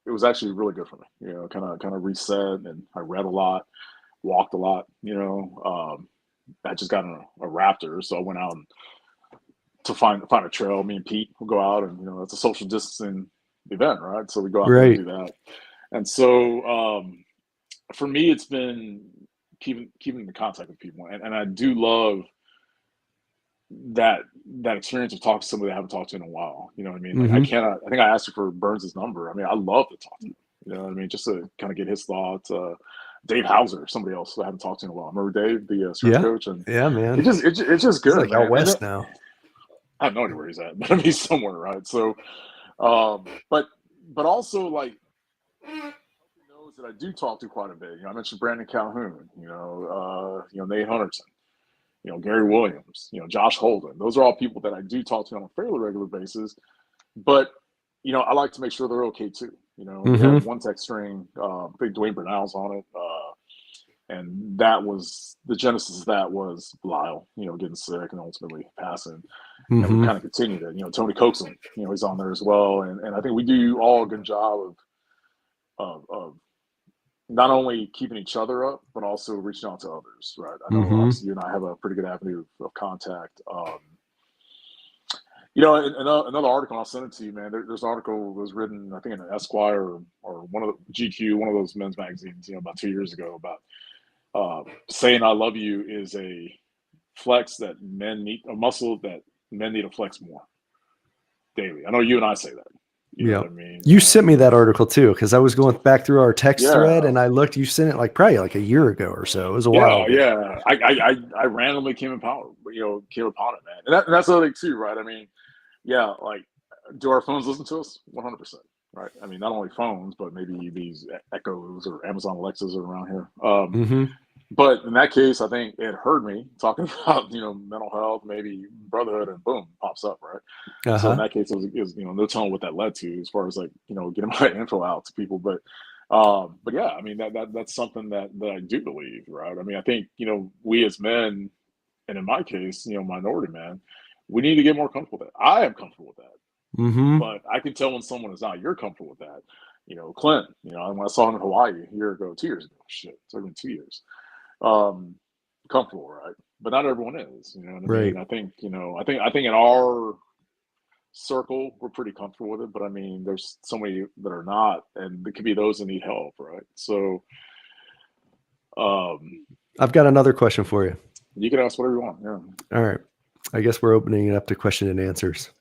it was actually really good for me. Kind of reset, and I read a lot, walked a lot. I just got in a Raptor, so I went out to find a trail. Me and Pete will go out, and it's a social distancing event, right? So we go out there and do that. And so for me, it's been keeping in contact with people, and I do love that experience of talking to somebody I haven't talked to in a while. You know what I mean? Like I think I asked you for Burns' number. I mean, I love to talk to him. You know what I mean? Just to kind of get his thoughts. Dave Hauser, somebody else I haven't talked to in a while. Remember Dave, the strength coach? And man, it's just good. He's like out west now. I have no idea where he's at, but I mean, he's somewhere, right? So, but also like knows that I do talk to quite a bit. I mentioned Brandon Calhoun. Nate Hunterton. Gary Williams, Josh Holden. Those are all people that I do talk to on a fairly regular basis. But, I like to make sure they're okay too. We had one text string, I think Dwayne Bernal's on it. And that was, the genesis of that was Lyle, getting sick and ultimately passing. And we kind of continued it. Tony Coxon, he's on there as well. And I think we do all a good job of not only keeping each other up, but also reaching out to others, right? I know obviously you and I have a pretty good avenue of contact. Another article, I'll send it to you, man. There's an article that was written, I think, in an Esquire or one of the GQ, one of those men's magazines, about 2 years ago, about saying I love you is a flex that men need, a muscle that men need to flex more daily. I know you and I say that. You know what I mean? You sent me that article too, because I was going back through our text thread and I looked. You sent it probably a year ago or so. It was a while ago. Yeah. I randomly came upon it, man. And that's the other thing too, right? I mean, like, do our phones listen to us? 100%, right? I mean, not only phones, but maybe these Echoes or Amazon Alexas are around here. But in that case, I think it heard me talking about, mental health, maybe brotherhood, and boom, pops up, right? So in Uh-huh. that case, it was no telling what that led to as far as like, getting my info out to people. But yeah, I mean, that's something that I do believe, right? I mean, I think, we as men, and in my case, minority man, we need to get more comfortable with that. I am comfortable with that, Mm-hmm. but I can tell when someone is not. You're comfortable with that. Clint, when I saw him in Hawaii a year ago, 2 years ago, shit, it's only been 2 years. Um, Comfortable, right? But not everyone is. You know what I Right. mean? I think in our circle we're pretty comfortable with it, but I mean, there's so many that are not, and it could be those that need help, right? So, um, I've got another question for you. you can ask whatever you want. Yeah. All right. I guess we're opening it up to question and answers.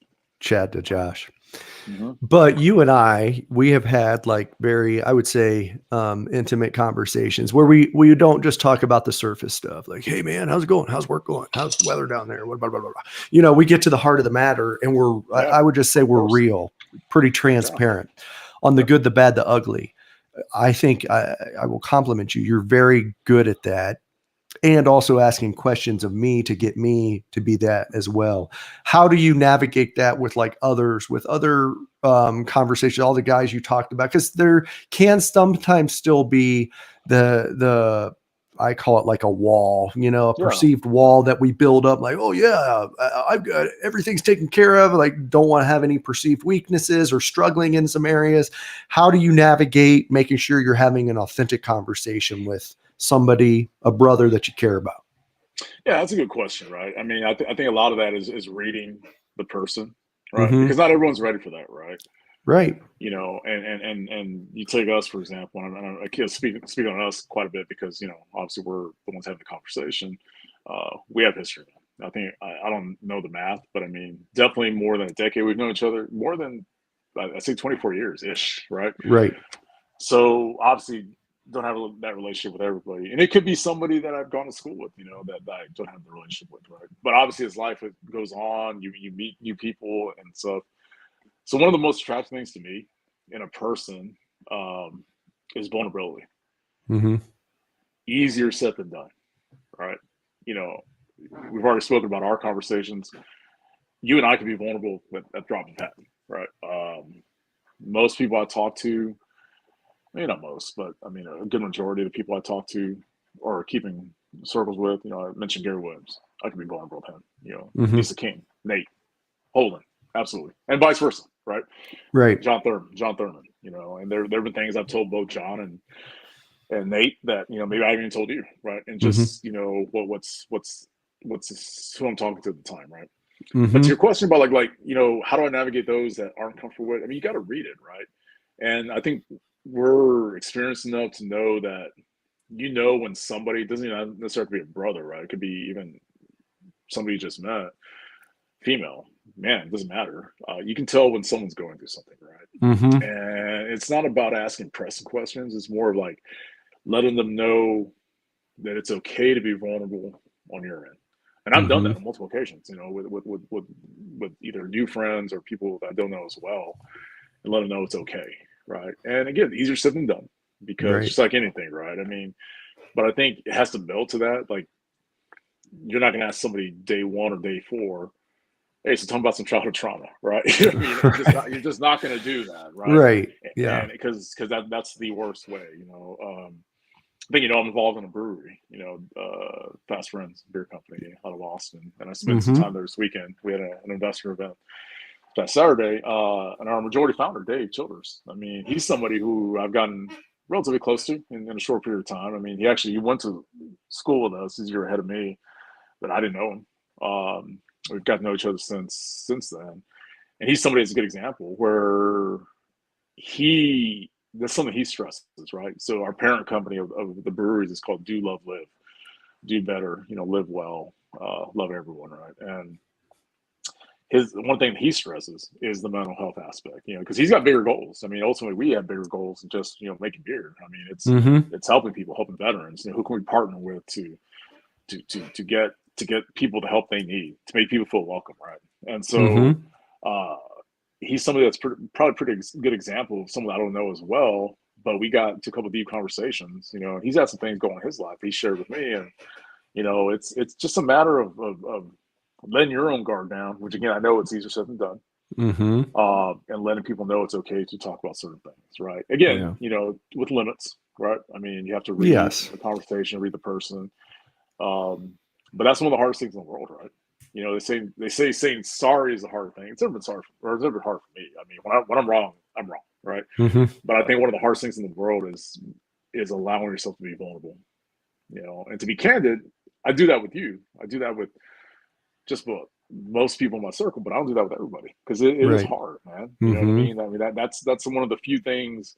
Chad to Josh. Mm-hmm. But you and we have had like very, I would say, intimate conversations where we don't just talk about the surface stuff. Like, hey man, how's it going? How's work going? How's the weather down there? What blah, blah, blah, blah. We get to the heart of the matter, and Yeah, I would just say of we're course. real, pretty transparent on the good, the bad, the ugly. I think I will compliment you. You're very good at that. And also asking questions of me to get me to be that as well. How do you navigate that with like others, with other conversations, all the guys you talked about? Because there can sometimes still be the I call it like a wall, a perceived wall that we build up. Like, oh yeah, I've got everything's taken care of. Like, don't want to have any perceived weaknesses or struggling in some areas. How do you navigate making sure you're having an authentic conversation with somebody, a brother that you care about? Yeah, that's a good question, right? I mean, I think a lot of that is reading the person, right? Mm-hmm. Because not everyone's ready for that, right? Right. And you take us for example, and I can speak on us quite a bit because obviously we're the ones having the conversation. We have history. I think I don't know the math, but I mean definitely more than a decade we've known each other. More than I say 24 years ish, right? Right. So obviously don't have that relationship with everybody, and it could be somebody that I've gone to school with, that I don't have the relationship with, right? But obviously as life goes on, you meet new people and stuff. So one of the most attractive things to me in a person is vulnerability. Mm-hmm. Easier said than done, right? We've already spoken about our conversations. You and I can be vulnerable at drop of hat, right? Most people I talk to, maybe not most, but I mean a good majority of the people I talk to or keeping circles with, I mentioned Gary Williams. I can be vulnerable with him. Mm-hmm. Lisa King, Nate, Holden, absolutely, and vice versa, right? Right. John Thurman, and there have been things I've told both John and Nate that maybe I haven't even told you, right? And Mm-hmm. just what's who I'm talking to at the time, right? But to Mm-hmm. your question about like how do I navigate those that aren't comfortable with? I mean, you got to read it, right? And I think we're experienced enough to know that when somebody doesn't even necessarily have to be a brother, right? It could be even somebody you just met, female, man, it doesn't matter. You can tell when someone's going through something, right? Mm-hmm. And it's not about asking pressing questions. It's more of like letting them know that it's okay to be vulnerable on your end. And I've done Mm-hmm. that on multiple occasions, with either new friends or people that I don't know as well, and let them know it's okay, right? And again, easier said than done because Right. just like anything, right? I mean, but I think it has to build to that. Like, you're not going to ask somebody day one or day four, hey, so tell me about some childhood trauma, right? I mean, you're just not going to do that, right? Right. Yeah. And because that's the worst way, I think I'm involved in a brewery, Fast Friends beer company out of Austin, and I spent some Mm-hmm. time there this weekend. We had an investor event that Saturday, and our majority founder, Dave Childers. I mean, he's somebody who I've gotten relatively close to in a short period of time. I mean, he went to school with us. He's a year ahead of me, but I didn't know him. We've got to know each other since then, and he's somebody that's a good example where that's something he stresses, right? So our parent company of the breweries is called Do Love Live, do better, live well, love everyone, right? And his one thing that he stresses is the mental health aspect, because he's got bigger goals. I mean, ultimately we have bigger goals than just making beer. I mean, Mm-hmm. it's helping people, helping veterans. Who can we partner with to get people the help they need, to make people feel welcome, right? And so Mm-hmm. uh, he's somebody that's probably pretty good example of someone I don't know as well, but we got to a couple of deep conversations, you know, and he's had some things going in his life he shared with me. And, you know, it's just a matter of letting your own guard down, which again, I know it's easier said than done. And letting people know it's okay to talk about certain things, right? Again, you know, with limits, right? I mean, you have to read the conversation, read the person. But that's one of the hardest things in the world, right? You know, they say saying sorry is a hard thing. It's never been hard for me. I mean, when I'm wrong, right? But I think one of the hardest things in the world is allowing yourself to be vulnerable, you know, and to be candid. I do that with you. I do that with just about most people in my circle, but I don't do that with everybody because it is hard, man. You know what I mean? I mean that's one of the few things,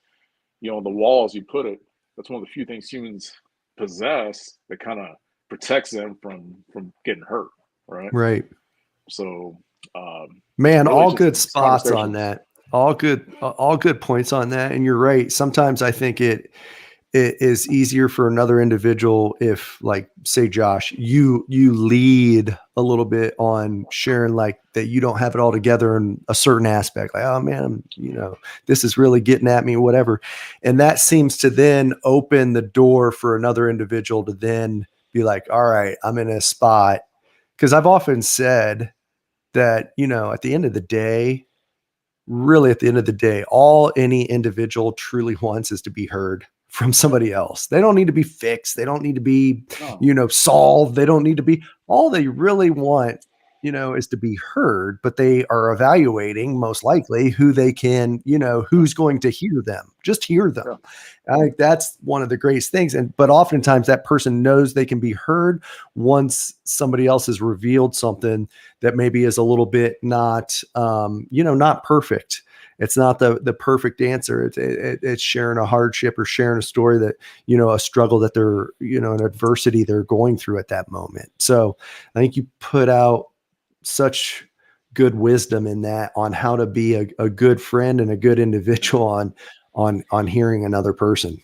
you know, on the wall, as you put it, that's one of the few things humans possess that kind of protects them from getting hurt, right? Right. So, man, really all good spots on that. All good points on that. And you're right. Sometimes I think it is easier for another individual if, like, say, Josh, you lead a little bit on sharing like that you don't have it all together in a certain aspect, like, oh man, you know, this is really getting at me, whatever. And that seems to then open the door for another individual to then be like, all right, I'm in a spot. Because I've often said that, you know, at the end of the day, all any individual truly wants is to be heard from somebody else. They don't need to be fixed. They don't need to be, you know, solved. They don't need to be, all they really want, you know, is to be heard, but they are evaluating most likely who they can, you know, who's going to hear them, just hear them. I think that's one of the greatest things. But oftentimes that person knows they can be heard once somebody else has revealed something that maybe is a little bit not, you know, not perfect. It's not the perfect answer. It's sharing a hardship or sharing a story that, you know, a struggle that they're, you know, an adversity they're going through at that moment. So I think you put out such good wisdom in that on how to be a good friend and a good individual on hearing another person.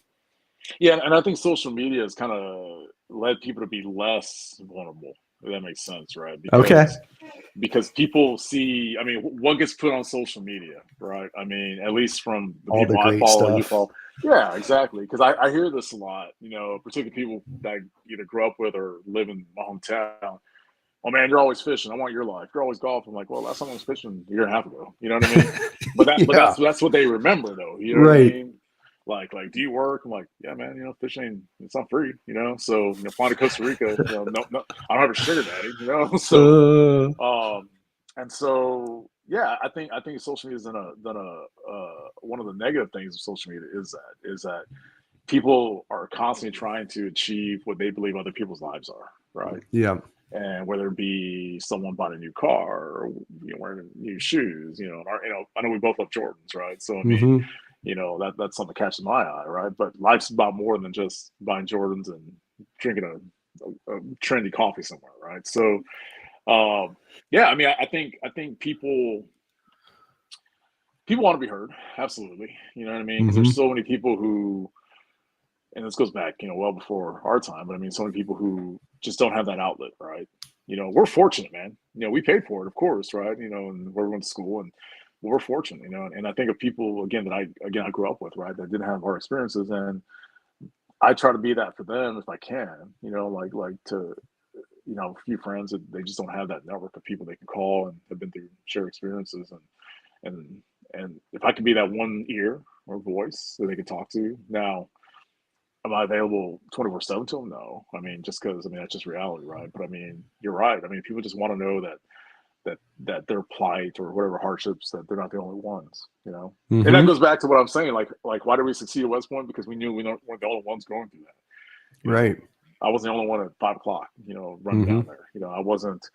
Yeah. And I think social media has kind of led people to be less vulnerable, if that makes sense, right? Because people see, I mean, what gets put on social media, right? I mean, at least from the people I follow and you follow. Yeah, exactly. Because I hear this a lot, you know, particularly people that either grew up with or live in my hometown. Oh man, you're always fishing. I want your life. You're always golfing. I'm like, well, last time I was fishing a year and a half ago. You know what I mean? But that's what they remember, though. You know what I mean? Like, do you work? I'm like, yeah, man. You know, fishing, it's not free. You know, so you know, flying to Costa Rica. You know, no, I don't have a sugar daddy. You know, so and so yeah, I think social media has done a one of the negative things of social media is that people are constantly trying to achieve what they believe other people's lives are, right? Yeah. And whether it be someone bought a new car or, you know, wearing new shoes, you know, I know we both love Jordans, right? So I mean, you know, that's something that catches my eye, right? But life's about more than just buying Jordans and drinking a trendy coffee somewhere, right? So, yeah, I mean, I think people want to be heard, absolutely. You know what I mean? Because there's so many people who, and this goes back, you know, well before our time, but I mean, so many people who just don't have that outlet, right? You know, we're fortunate, man. You know, we paid for it, of course, right? You know, and we went to school, and we're fortunate, you know. And I think of people again that I grew up with, right, that didn't have our experiences, and I try to be that for them if I can, you know, like to, you know, a few friends that they just don't have that network of people they can call and have been through shared experiences, and if I could be that one ear or voice that they can talk to. Now, am I available 24/7 to them? No. I mean, just because, I mean, that's just reality, right? But I mean, you're right. I mean, people just want to know that their plight or whatever hardships, that they're not the only ones, you know? And that goes back to what I'm saying. Like, why did we succeed at West Point? Because we knew we weren't the only ones going through that. Right. I wasn't the only one at 5 o'clock, you know, running down there. You know, I wasn't,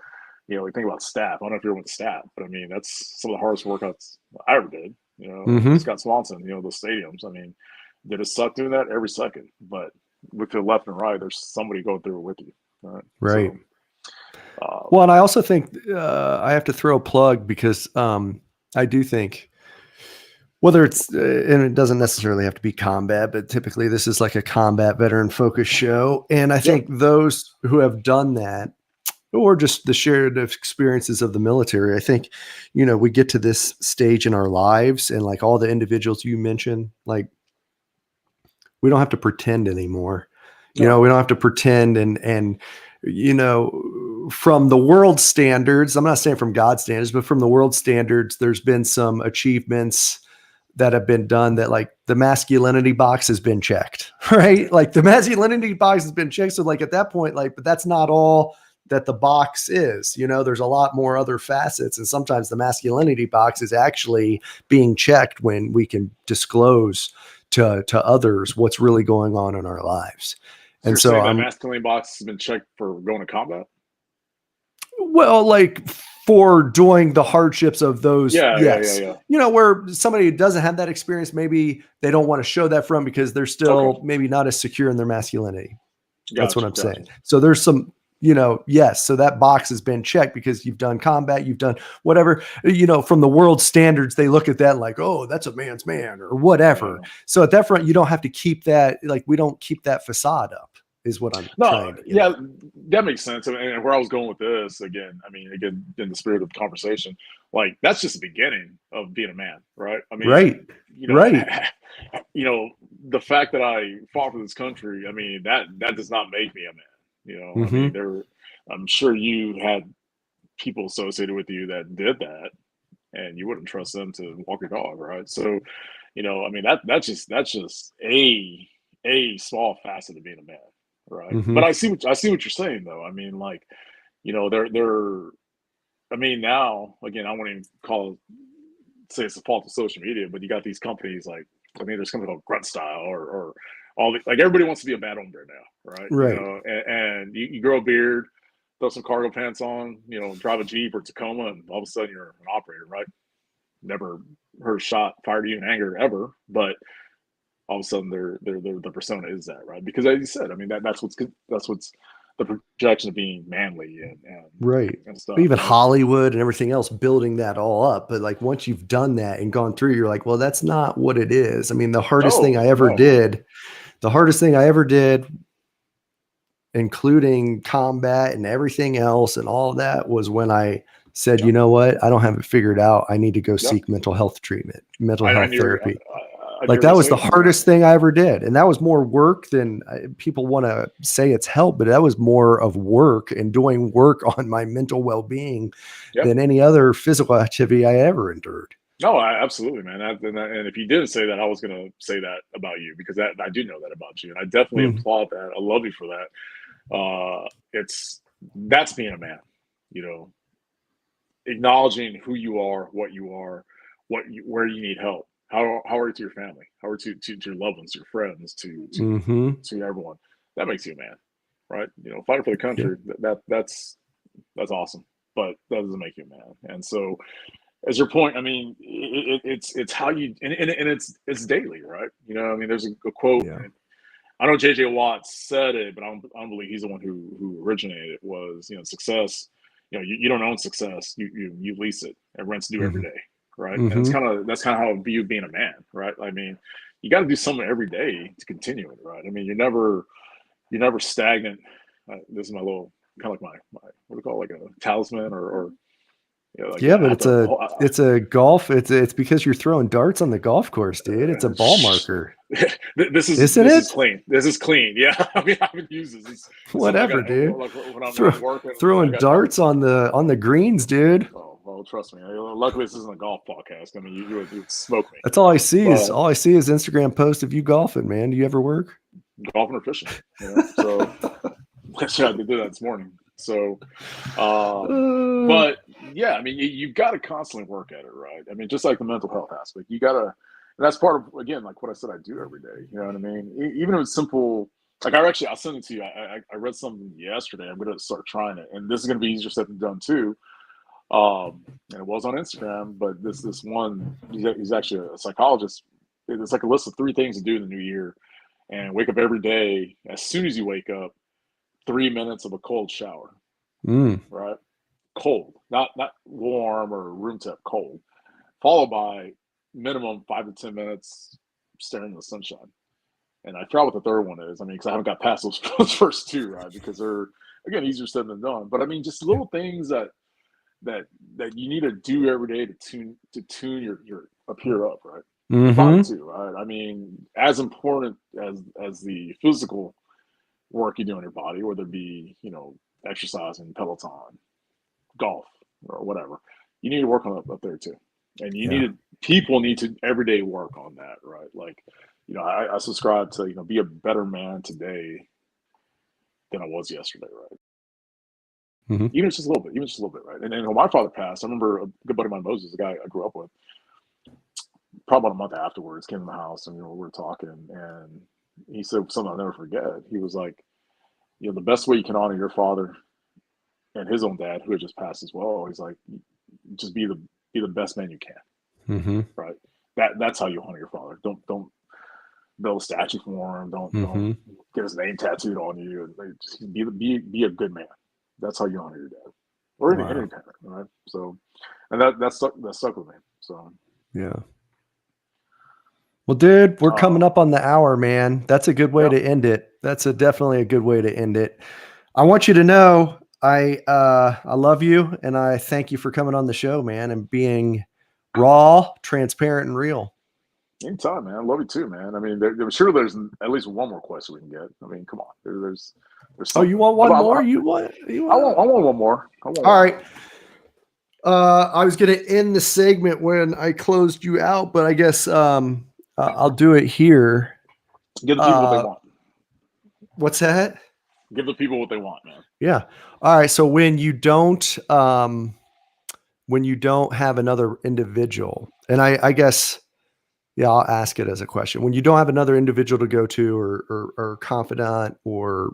you know, you think about staff. I don't know if you ever went to staff, but I mean, that's some of the hardest workouts I ever did, you know, Scott Swanson, you know, those stadiums. I mean, did it suck doing that every second? But with the left and right, there's somebody going through it with you. Right. So, well, and I also think I have to throw a plug because I do think whether it's, and it doesn't necessarily have to be combat, but typically this is like a combat veteran focused show. And I think those who have done that, or just the shared experiences of the military, I think, you know, we get to this stage in our lives and like all the individuals you mentioned, like We don't have to pretend anymore. No. You know, we don't have to pretend and you know, from the world standards, I'm not saying from God's standards, but from the world standards, there's been some achievements that have been done that like the masculinity box has been checked, right? Like the masculinity box has been checked. So like at that point, like, but that's not all that the box is, you know, there's a lot more other facets. And sometimes the masculinity box is actually being checked when we can disclose to others what's really going on in our lives. So And you're so saying that I'm, masculine box has been checked for going to combat? well, like for doing the hardships of those, Yeah. yes. You know, where somebody who doesn't have that experience, maybe they don't want to show that from because they're still maybe not as secure in their masculinity. That's what I'm saying. So there's some, you know, yes. So that box has been checked because you've done combat, you've done whatever, you know, from the world standards, they look at that like, oh, that's a man's man or whatever. Yeah. So at that front, you don't have to keep that, like, we don't keep that facade up is what I'm trying to get at. That makes sense. And where I was going with this, again, I mean, again, in the spirit of the conversation, like that's just the beginning of being a man, right? I mean, right. You know, right. You know, the fact that I fought for this country, I mean, that does not make me a man. You know, I mean, I'm sure you had people associated with you that did that, and you wouldn't trust them to walk your dog, right? So, you know, I mean, that's just a small facet of being a man, right? But I see what you're saying, though. I mean, like, you know, I mean, now again, I won't even say it's the fault of social media, but you got these companies like, I mean, there's something called Grad style or all the, like everybody wants to be a bad hombre now, right? Right. You know, and you grow a beard, throw some cargo pants on, you know, drive a Jeep or Tacoma, and all of a sudden you're an operator, right? Never heard a shot fired at you in anger ever, but all of a sudden the persona is that, right? Because as you said, I mean, that's what's the projection of being manly and stuff. Even Hollywood and everything else building that all up. But like once you've done that and gone through, you're like, well, that's not what it is. I mean, the hardest thing I ever did, including combat and everything else and all of that, was when I said, you know what, I don't have it figured out. I need to go seek mental health treatment, mental health therapy. Like that was the hardest thing I ever did. And that was more work than people want to say it's help, but that was more of work and doing work on my mental well-being than any other physical activity I ever endured. No, absolutely, man. And if you didn't say that, I was going to say that about you, because I do know that about you. And I definitely applaud that. I love you for that. That's being a man, you know, acknowledging who you are, what you are, where you need help. How are you to your family? How are you to your loved ones, to your friends, to everyone? That makes you a man, right? You know, fighting for the country. That's awesome, but that doesn't make you a man. And so, as your point, I mean, it's how you and it's daily, right? You know, I mean, there's a quote. Yeah. I know J.J. Watt said it, but I don't believe he's the one who originated it. Was, you know, success. You know, you don't own success. You lease it, and rent's due every day. Right. And that's kind of how I view being a man, right? I mean, you got to do something every day to continue it, right? I mean, you're never stagnant. This is my little kind of like my what do you call it, like a talisman or you know, like but it's a golf. It's because you're throwing darts on the golf course, dude. It's a ball marker. This is clean. This is clean. Yeah, I mean, I haven't used this. Whatever, dude. Like when I'm working, throwing darts on the greens, dude. Oh, well, trust me. Luckily, this isn't a golf podcast. I mean, you would smoke me. That's all I see is Instagram posts of you golfing, man. Do you ever work? Golfing or fishing? You know? So yeah, I did that this morning. So, but yeah, I mean, you got to constantly work at it, right? I mean, just like the mental health aspect, you got to, and that's part of, again, like what I said I do every day. You know what I mean? Even if it's simple, like I'll send it to you. I read something yesterday. I'm going to start trying it, and this is going to be easier said than done too. And it was on Instagram, but this one, he's actually a psychologist. It's like a list of 3 things to do in the new year, and wake up every day. As soon as you wake up, 3 minutes of a cold shower, right? Cold, not warm or room temp, cold, followed by minimum 5 to 10 minutes staring in the sunshine. And I forgot what the third one is. I mean, because I haven't got past those first 2, right? Because they're, again, easier said than done. But I mean, just little things that you need to do every day to tune your up here up, right? your body Mm-hmm. too, right? I mean, as important as the physical work you do on your body, whether it be, exercising, Peloton, golf, or whatever, you need to work on up there too. And Yeah. people need to everyday work on that, right? Like, I subscribe to, be a better man today than I was yesterday, right? Mm-hmm. Even just a little bit, right? And when my father passed, I remember a good buddy of mine, Moses, the guy I grew up with, probably about a month afterwards, came in the house and we were talking, and he said something I'll never forget. He was like, the best way you can honor your father and his own dad, who had just passed as well, he's like, just be the best man you can, Mm-hmm. right? That's how you honor your father. Don't build a statue for him. Don't Mm-hmm. get his name tattooed on you. Just be a good man. That's how you honor your dad or any Wow. parent, right? So, and that stuck with me. So, Yeah. Well, dude, we're coming uh, up on the hour, man. That's a good way yeah, to end it. That's definitely a good way to end it. I want you to know I love you and I thank you for coming on the show, man, and being raw, transparent, and real. anytime, man. I love you too, man. I mean, I'm sure there's at least one more question we can get. I mean, come on, there's Oh, you something. want one more? You want I want one more. I want All one right. more. I was going to end the segment when I closed you out, but I guess I'll do it here. Give the people what they want. What's that? Give the people what they want, man. Yeah. All right. So when you don't have another individual, and I guess, yeah, I'll ask it as a question. When you don't have another individual to go to or confidant or,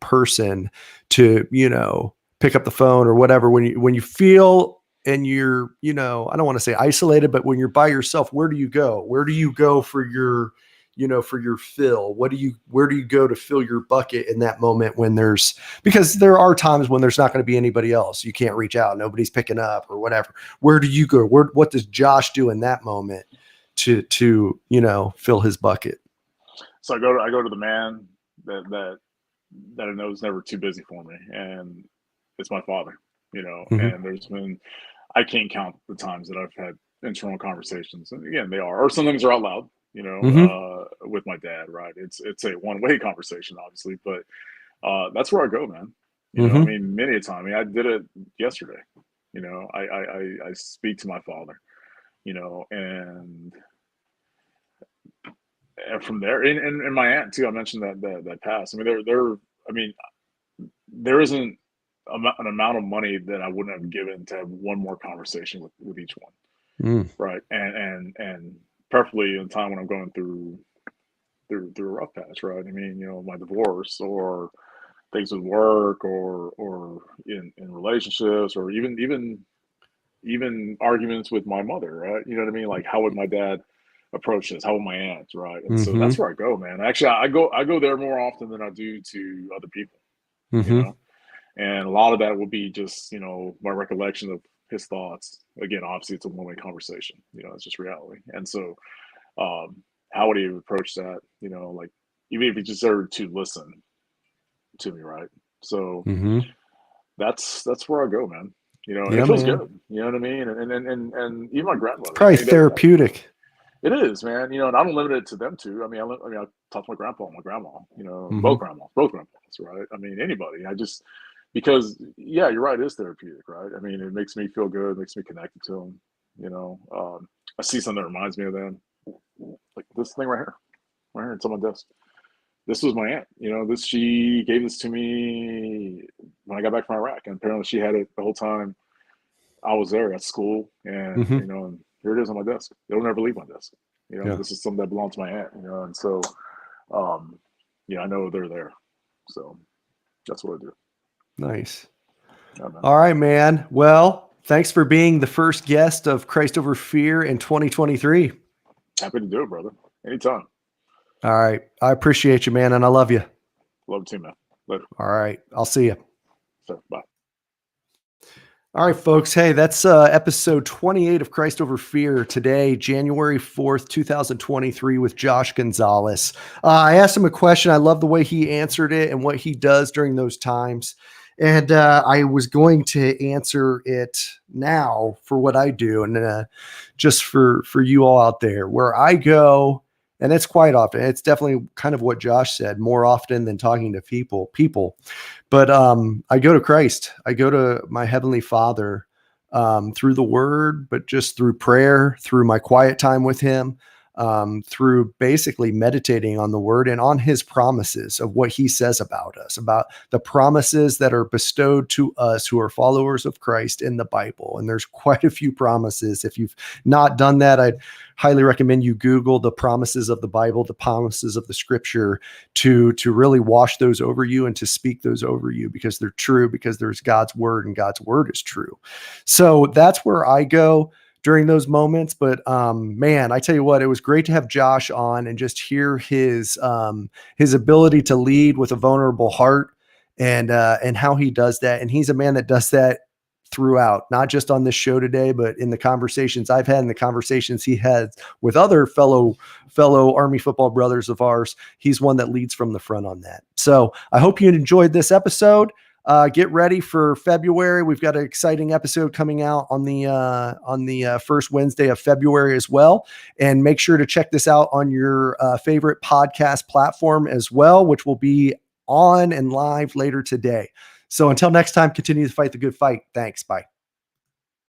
person to, pick up the phone or whatever, when you feel and you're, I don't want to say isolated, but when you're by yourself, where do you go? Where do you go for your, for your fill? Where do you go to fill your bucket in that moment because there are times when there's not going to be anybody else. You can't reach out. Nobody's picking up or whatever. Where do you go? What does Josh do in that moment to fill his bucket? So I go to the man that I know is never too busy for me, and it's my father. Mm-hmm. And there's been I can't count the times that I've had internal conversations, and again, they are, or sometimes they're out loud. Mm-hmm. With my dad, right? It's a one-way conversation, obviously, but that's where I go, man. I Mm-hmm. mean, many a time. I mean, I did it yesterday. I speak to my father. And from there, and my aunt too. I mentioned that passed. I mean, I mean, there isn't an amount of money that I wouldn't have given to have one more conversation with each one, Mm. right? And preferably in a time when I'm going through a rough patch, right? I mean, my divorce or things with work or in relationships or even arguments with my mother, right? You know what I mean? Like, how would my dad approach this? How would my aunt, right? And so Mm-hmm. that's where I go, man. Actually, I go there more often than I do to other people, you Mm-hmm. know. And a lot of that will be just my recollection of his thoughts. Again, obviously, it's a one-way conversation. It's just reality. And so, how would he approach that? Like, even if he just started to listen to me, right? So Mm-hmm. that's where I go, man. And Yeah, it feels man. good. You know what I mean? And even my It's grandmother. I probably mean, therapeutic. it is, man. And I don't limit it to them too. I talk to my grandpa and my grandma. Mm-hmm. Both grandpas, right? I mean, anybody. Because yeah, you're right. It is therapeutic, right? I mean, it makes me feel good. It makes me connected to them. I see something that reminds me of them, like this thing right here. It's on my desk. This was my aunt. She gave this to me when I got back from Iraq, and apparently she had it the whole time I was there at school. And Mm-hmm. and here it is on my desk. It'll never leave my desk. Yeah. This is something that belonged to my aunt. And so, um, I know they're there. So that's what I do. Nice. Yeah, man. All right, man. Well, thanks for being the first guest of Christ Over Fear in 2023. Happy to do it, brother. Anytime. All right. I appreciate you, man, and I love you. Love you too, man. Later. All right. I'll see you. So, bye. All right, folks. Hey, that's episode 28 of Christ Over Fear today, January 4th, 2023 with Josh Gonzalez. I asked him a question. I love the way he answered it and what he does during those times. And I was going to answer it now for what I do, and just for you all out there, where I go, and it's quite often. It's definitely kind of what Josh said, more often than talking to people. But I go to Christ. I go to my Heavenly Father through the Word, but just through prayer, through my quiet time with Him, through basically meditating on the Word and on His promises of what He says about us, about the promises that are bestowed to us who are followers of Christ in the Bible. And there's quite a few promises. If you've not done that, I'd highly recommend you Google the promises of the Bible, the promises of the Scripture, to really wash those over you and to speak those over you, because they're true, because there's God's Word, and God's Word is true. So that's where I go during those moments. But man, I tell you what, it was great to have Josh on and just hear his ability to lead with a vulnerable heart, and how he does that. And he's a man that does that throughout, not just on this show today, but in the conversations I've had and the conversations he had with other fellow Army football brothers of ours. He's one that leads from the front on that. So I hope you enjoyed this episode. Get ready for February. We've got an exciting episode coming out on the first Wednesday of February as well. And make sure to check this out on your favorite podcast platform as well, which will be on and live later today. So until next time, continue to fight the good fight. Thanks. Bye.